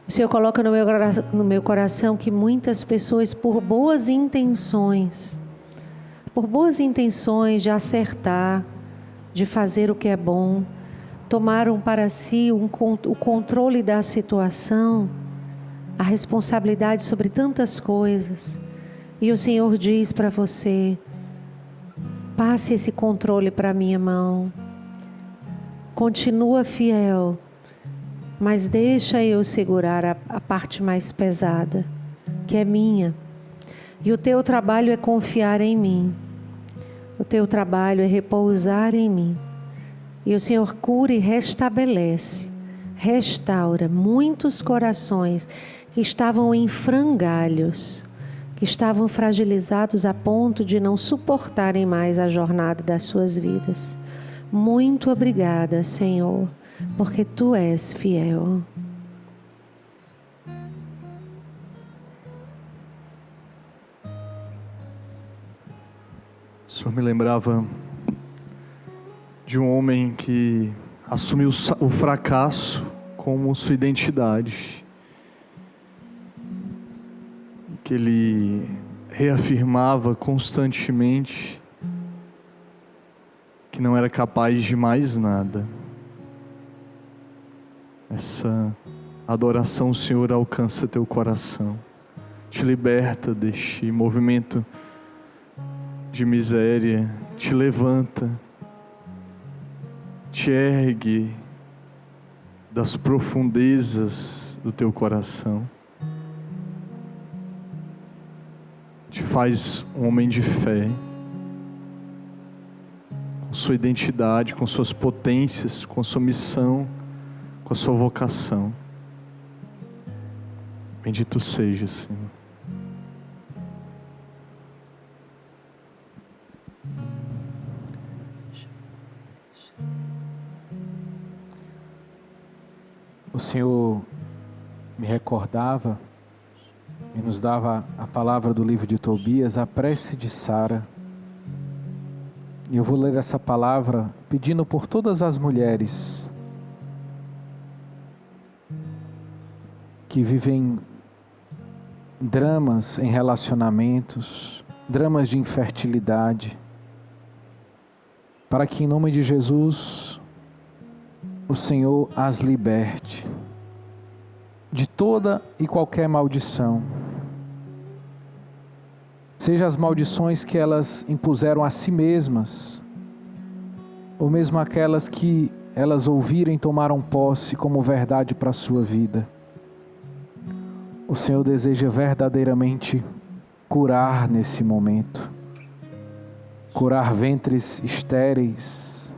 O Senhor coloca no meu coração que muitas pessoas, por boas intenções de acertar, de fazer o que é bom, tomaram para si o controle da situação, a responsabilidade sobre tantas coisas. E o Senhor diz para você: passe esse controle para a minha mão. Continua fiel, mas deixa eu segurar a parte mais pesada, que é minha. E o teu trabalho é confiar em mim. O teu trabalho é repousar em mim. E o Senhor cura e restabelece, restaura muitos corações que estavam em frangalhos, que estavam fragilizados a ponto de não suportarem mais a jornada das suas vidas. Muito obrigada, Senhor, porque Tu és fiel. O Senhor me lembrava de um homem que assumiu o fracasso como sua identidade. Que ele reafirmava constantemente que não era capaz de mais nada. Essa adoração, Senhor, alcança teu coração, te liberta deste movimento de miséria, te levanta, te ergue das profundezas do teu coração, te faz um homem de fé, com sua identidade, com suas potências, com sua missão, com a sua vocação. Bendito seja, Senhor. O Senhor me recordava e nos dava a palavra do livro de Tobias, a prece de Sara. E eu vou ler essa palavra pedindo por todas as mulheres que vivem dramas em relacionamentos, dramas de infertilidade, para que em nome de Jesus o Senhor as liberte de toda e qualquer maldição. Seja as maldições que elas impuseram a si mesmas, ou mesmo aquelas que elas ouviram e tomaram posse como verdade para a sua vida. O Senhor deseja verdadeiramente curar nesse momento, curar ventres estéreis,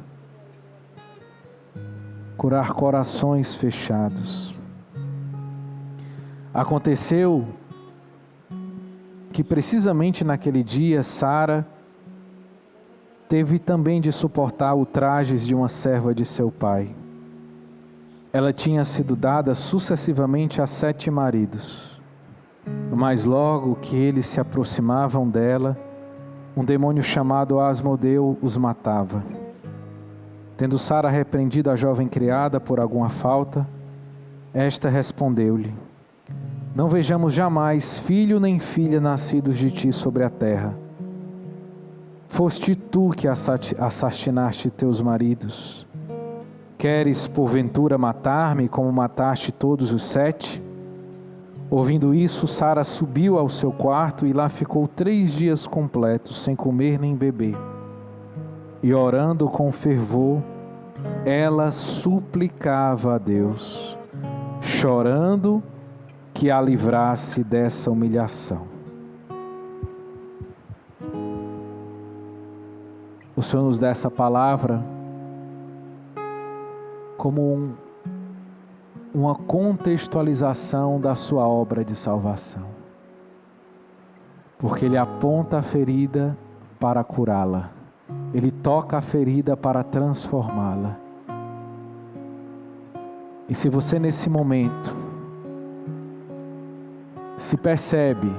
curar corações fechados. Aconteceu que precisamente naquele dia Sara teve também de suportar ultrajes de uma serva de seu pai. Ela tinha sido dada sucessivamente a 7 maridos, mas logo que eles se aproximavam dela, um demônio chamado Asmodeu os matava. Tendo Sara repreendido a jovem criada por alguma falta, esta respondeu-lhe: não vejamos jamais filho nem filha nascidos de ti sobre a terra. Foste tu que assassinaste teus maridos. Queres porventura matar-me como mataste todos os 7? Ouvindo isso, Sara subiu ao seu quarto e lá ficou 3 dias completos, sem comer nem beber. E orando com fervor, ela suplicava a Deus, chorando que a livrasse dessa humilhação. O Senhor nos dá essa palavra como uma contextualização da sua obra de salvação, porque Ele aponta a ferida para curá-la, Ele toca a ferida para transformá-la. E se você nesse momento se percebe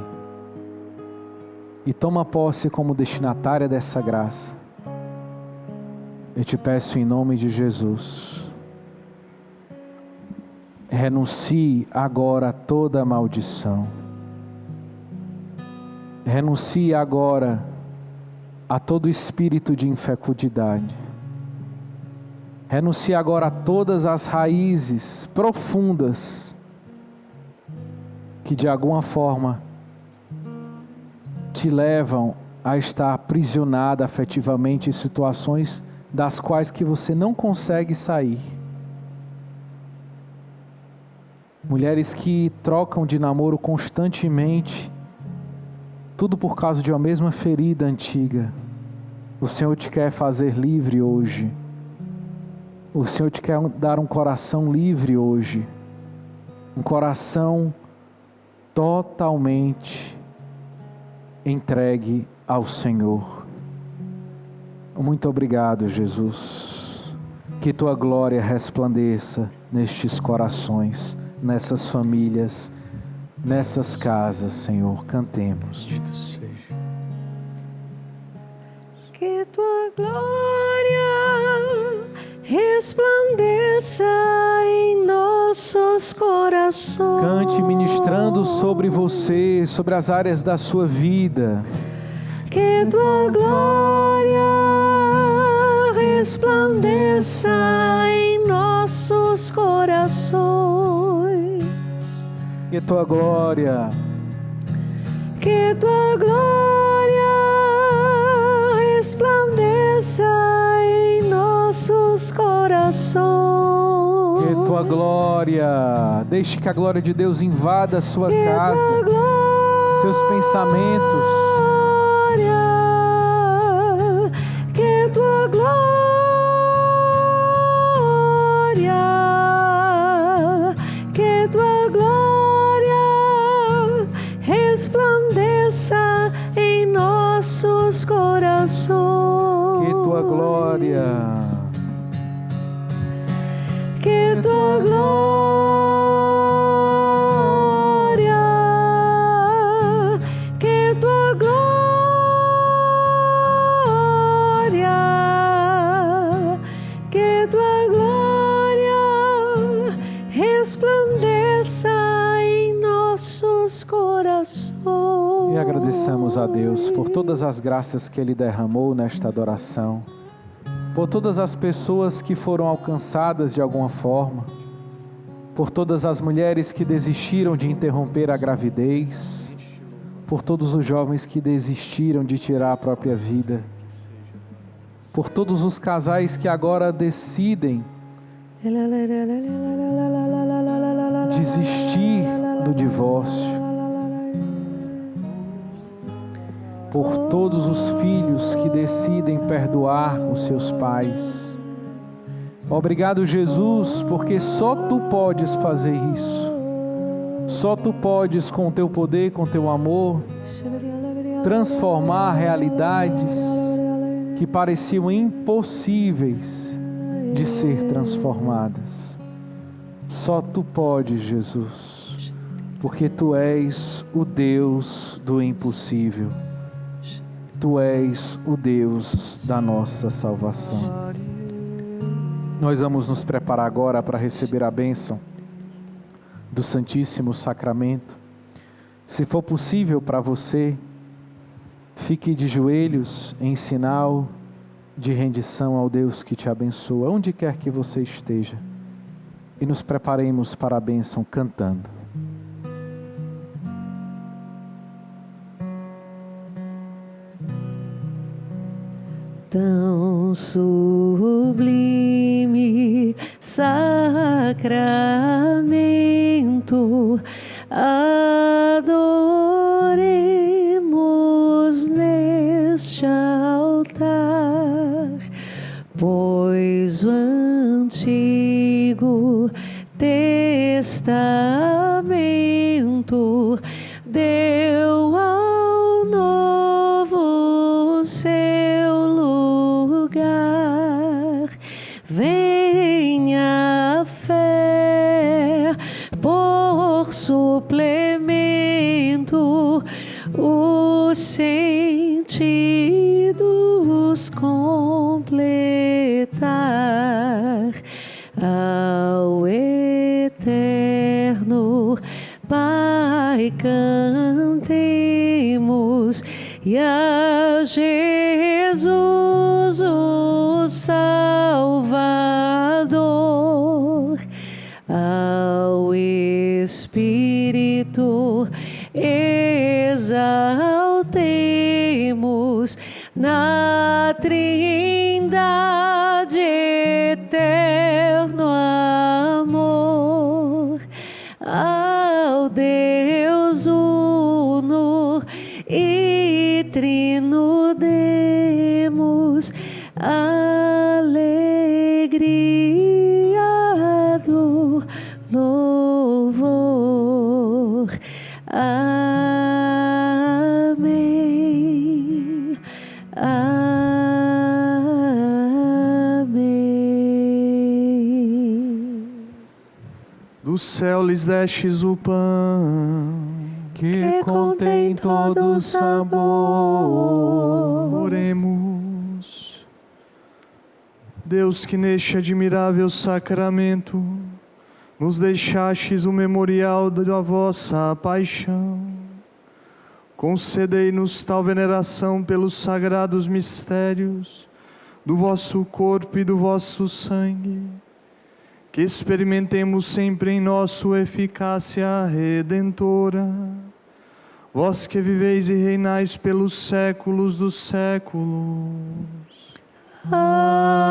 e toma posse como destinatária dessa graça, eu te peço em nome de Jesus, renuncie agora a toda maldição, renuncie agora a todo espírito de infecundidade, renuncie agora a todas as raízes profundas que de alguma forma te levam a estar aprisionada afetivamente em situações das quais que você não consegue sair. Mulheres que trocam de namoro constantemente, tudo por causa de uma mesma ferida antiga. O Senhor te quer fazer livre hoje. O Senhor te quer dar um coração livre hoje. Um coração totalmente entregue ao Senhor. Muito obrigado, Jesus. Que Tua glória resplandeça nestes corações, nessas famílias, nessas casas, Senhor. Cantemos. Que Tua glória resplandeça em nossos corações. Cante ministrando sobre você, sobre as áreas da sua vida. Que Tua glória resplandeça em nossos corações. Que Tua glória, que Tua glória resplandeça em nossos corações. que Tua glória, deixe que a glória de Deus invada a sua casa, seus pensamentos. Que Tua glória resplandeça em nossos corações. Que Tua glória, que Tua glória, que Tua glória, que Tua glória resplandeça em nossos corações. e agradecemos a Deus por todas as graças que Ele derramou nesta adoração. por todas as pessoas que foram alcançadas de alguma forma, por todas as mulheres que desistiram de interromper a gravidez, por todos os jovens que desistiram de tirar a própria vida, por todos os casais que agora decidem desistir do divórcio, por todos os filhos que decidem perdoar os seus pais. Obrigado, Jesus, porque só Tu podes fazer isso. Só Tu podes, com o Teu poder, com o Teu amor, transformar realidades que pareciam impossíveis de ser transformadas. Só Tu podes, Jesus, porque Tu és o Deus do impossível. Tu és o Deus da nossa salvação. Nós vamos nos preparar agora para receber a bênção do Santíssimo Sacramento. Se for possível para você, fique de joelhos em sinal de rendição ao Deus que te abençoa, onde quer que você esteja. E nos preparemos para a bênção cantando. Tão sublime sacramento, adoremos neste altar, pois o Antigo Testamento deu ao Novo seu lugar. Venha a fé por suplemento, os sentidos completar. Ao eterno Pai cantemos, e a Jesus o Salvador, ao Espírito exaltemos, na Trindade eterno amor, ao Deus uno e trino demos alegria do louvor. Amém. Amém. Do céu lhes destes o pão que contém todo sabor. Oremos. Deus, que neste admirável sacramento nos deixastes o memorial da vossa paixão, concedei-nos tal veneração pelos sagrados mistérios do vosso corpo e do vosso sangue, que experimentemos sempre em nós sua eficácia redentora. Vós que viveis e reinais pelos séculos dos séculos. Amém.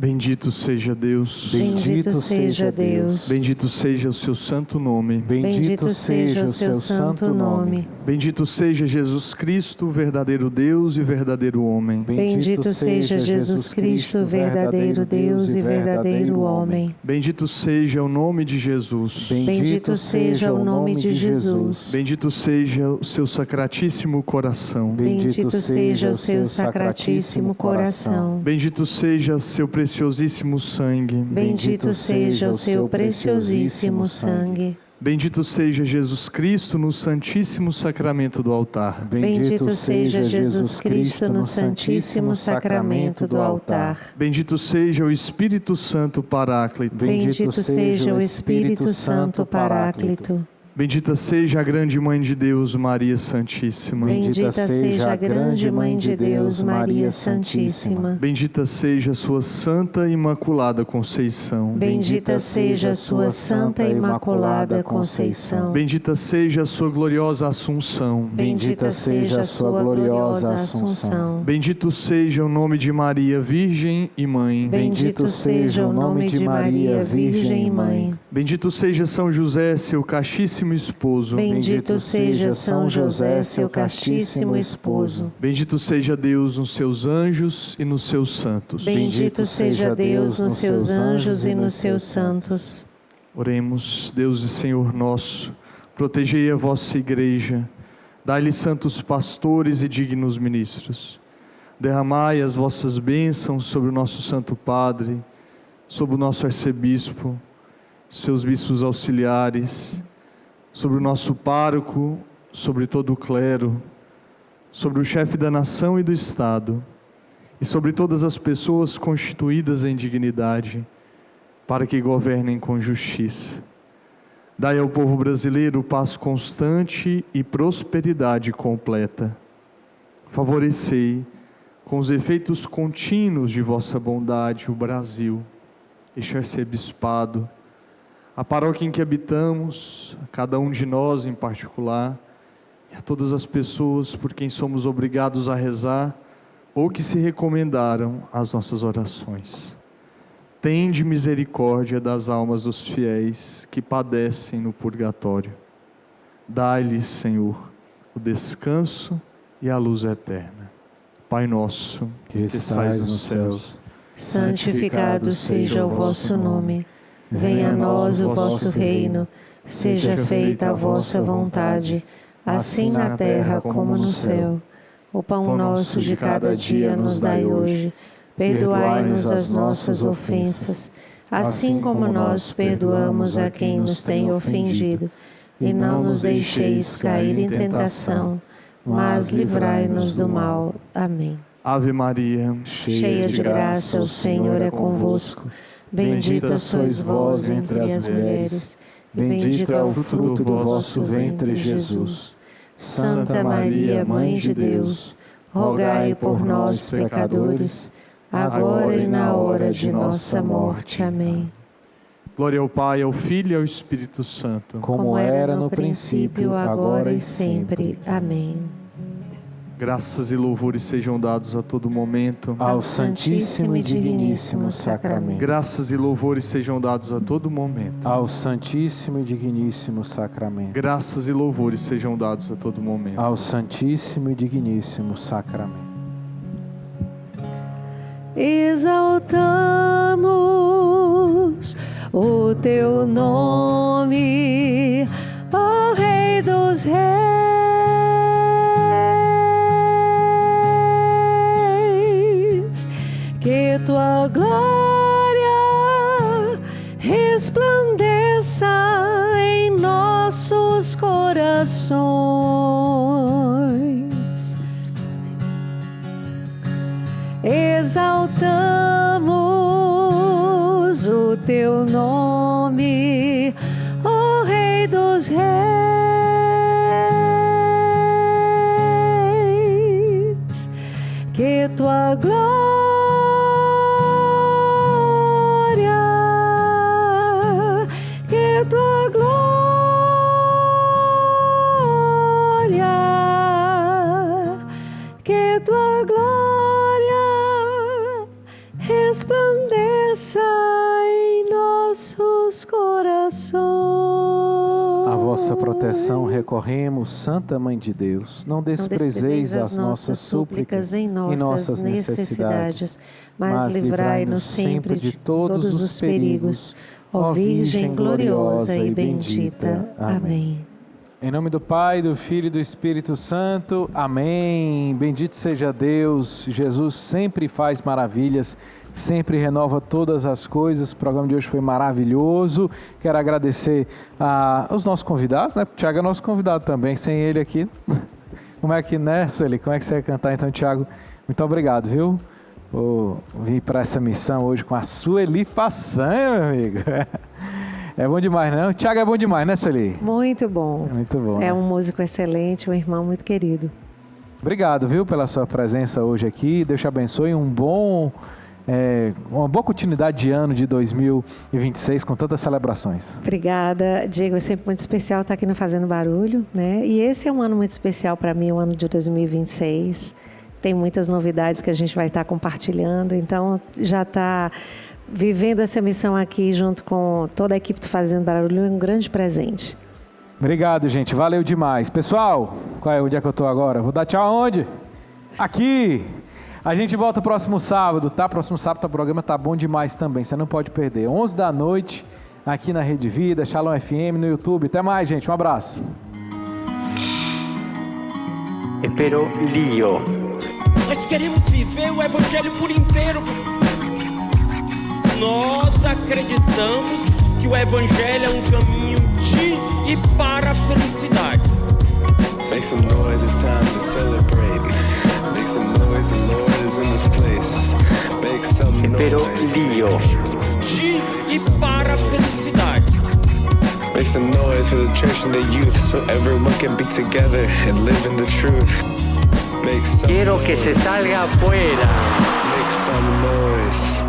Bendito seja Deus. Bendito seja Deus. Bendito seja o seu santo nome. Bendito seja o seu santo nome. Bendito seja Jesus Cristo, verdadeiro Deus e verdadeiro homem. Bendito seja Jesus Cristo, verdadeiro Deus e verdadeiro homem. Bendito seja o nome de Jesus. Bendito seja o nome de Jesus. Bendito seja o seu sacratíssimo coração. Bendito seja o seu sacratíssimo coração. Bendito seja seu preciosíssimo sangue. Bendito seja o seu preciosíssimo sangue. Bendito seja Jesus Cristo no Santíssimo Sacramento do altar. Bendito seja Jesus Cristo no Santíssimo Sacramento do altar. Bendito seja o Espírito Santo Paráclito. Bendito seja o Espírito Santo Paráclito. Bendita seja a grande Mãe de Deus, Maria Santíssima. Bendita seja a grande Mãe de Deus, Maria Santíssima. Bendita seja a sua Santa e Imaculada Conceição. Bendita seja a sua Santa e Imaculada Conceição. Bendita seja a sua gloriosa Assunção. Bendita seja a sua gloriosa Assunção. Bendito seja o nome de Maria, Virgem e Mãe. Bendito seja o nome de Maria, Virgem e Mãe. Bendito seja São José, seu castíssimo esposo. Bendito seja São José, seu castíssimo esposo. Bendito seja Deus nos seus anjos e nos seus santos. Bendito seja Deus nos seus anjos e nos seus santos. Oremos. Deus e Senhor nosso, protegei a vossa igreja, dai-lhe santos pastores e dignos ministros. Derramai as vossas bênçãos sobre o nosso Santo Padre, sobre o nosso arcebispo, seus bispos auxiliares, sobre o nosso pároco, sobre todo o clero, sobre o chefe da nação e do Estado, e sobre todas as pessoas constituídas em dignidade, para que governem com justiça. Dai ao povo brasileiro paz constante e prosperidade completa. Favorecei, com os efeitos contínuos de vossa bondade, o Brasil, este arcebispado, a paróquia em que habitamos, a cada um de nós em particular, e a todas as pessoas por quem somos obrigados a rezar ou que se recomendaram às nossas orações. Tende misericórdia das almas dos fiéis que padecem no purgatório. Dai-lhes, Senhor, o descanso e a luz eterna. Pai nosso, que estais nos céus, santificado seja o vosso nome. Venha a nós o vosso reino, seja feita a vossa vontade, assim na terra como no céu. O pão nosso de cada dia nos dai hoje. Perdoai-nos as nossas ofensas, assim como nós perdoamos a quem nos tem ofendido. E não nos deixeis cair em tentação, mas livrai-nos do mal. Amém. Ave Maria, cheia de graça, o Senhor é convosco. Bendita sois vós entre as mulheres, bendito é o fruto do vosso ventre, Jesus. Santa Maria, Mãe de Deus, rogai por nós, pecadores, agora e na hora de nossa morte. Amém. Glória ao Pai, ao Filho e ao Espírito Santo. Como era no princípio, agora e sempre. Amém. Graças e louvores sejam dados a todo momento ao Santíssimo e Digníssimo Sacramento. Graças e louvores sejam dados a todo momento ao Santíssimo e Digníssimo Sacramento. Graças e louvores sejam dados a todo momento ao Santíssimo e Digníssimo Sacramento. Exaltamos o teu nome, ó Rei dos Reis. Que tua glória resplandeça em nossos corações. Exaltamos o teu nome, ó Rei dos Reis. Que tua glória resplandeça nossos corações. A vossa proteção recorremos, Santa Mãe de Deus. Não desprezeis as nossas súplicas em nossas necessidades, mas livrai-nos sempre de todos os perigos. Ó Virgem gloriosa e bendita. Amém. Em nome do Pai, do Filho e do Espírito Santo. Amém. Bendito seja Deus. Jesus sempre faz maravilhas, sempre renova todas as coisas. O programa de hoje foi maravilhoso. Quero agradecer aos nossos convidados, né? O Thiago é nosso convidado também, sem ele aqui. Como é que, né, Sueli? Como é que você vai cantar então, Thiago? Muito obrigado, viu? Vou vir para essa missão hoje com a Sueli Façanha, meu amigo. É bom demais, não? O Thiago é bom demais, né, Sueli? Muito bom. Muito bom. É né? um músico excelente, um irmão muito querido. Obrigado, viu, pela sua presença hoje aqui. Deus te abençoe. Uma boa continuidade de ano de 2026 com tantas celebrações. Obrigada, Diego. É sempre muito especial estar aqui no Fazendo Barulho, né? E esse é um ano muito especial para mim, o ano de 2026. Tem muitas novidades que a gente vai estar compartilhando. Então, já está vivendo essa missão aqui junto com toda a equipe do Fazendo Barulho é um grande presente. Obrigado, gente. Valeu demais. Pessoal, onde é que eu estou agora? Vou dar tchau aonde? Aqui. A gente volta próximo sábado, tá? Próximo sábado o programa tá bom demais também. Você não pode perder. 11 da noite, aqui na Rede Vida, Shalom FM, no YouTube. Até mais, gente. Um abraço. Espero lío. Nós queremos viver o Evangelho por inteiro. Nós acreditamos que o Evangelho é um caminho de e para a felicidade. Make some noise, it's time to celebrate. Make some noise, the Lord is in this place. Make some Espero noise. lío. De e para a felicidade. Make some noise for the church and the youth so everyone can be together and live in the truth. Make some Quiero que noise. se salga afuera. Make some noise.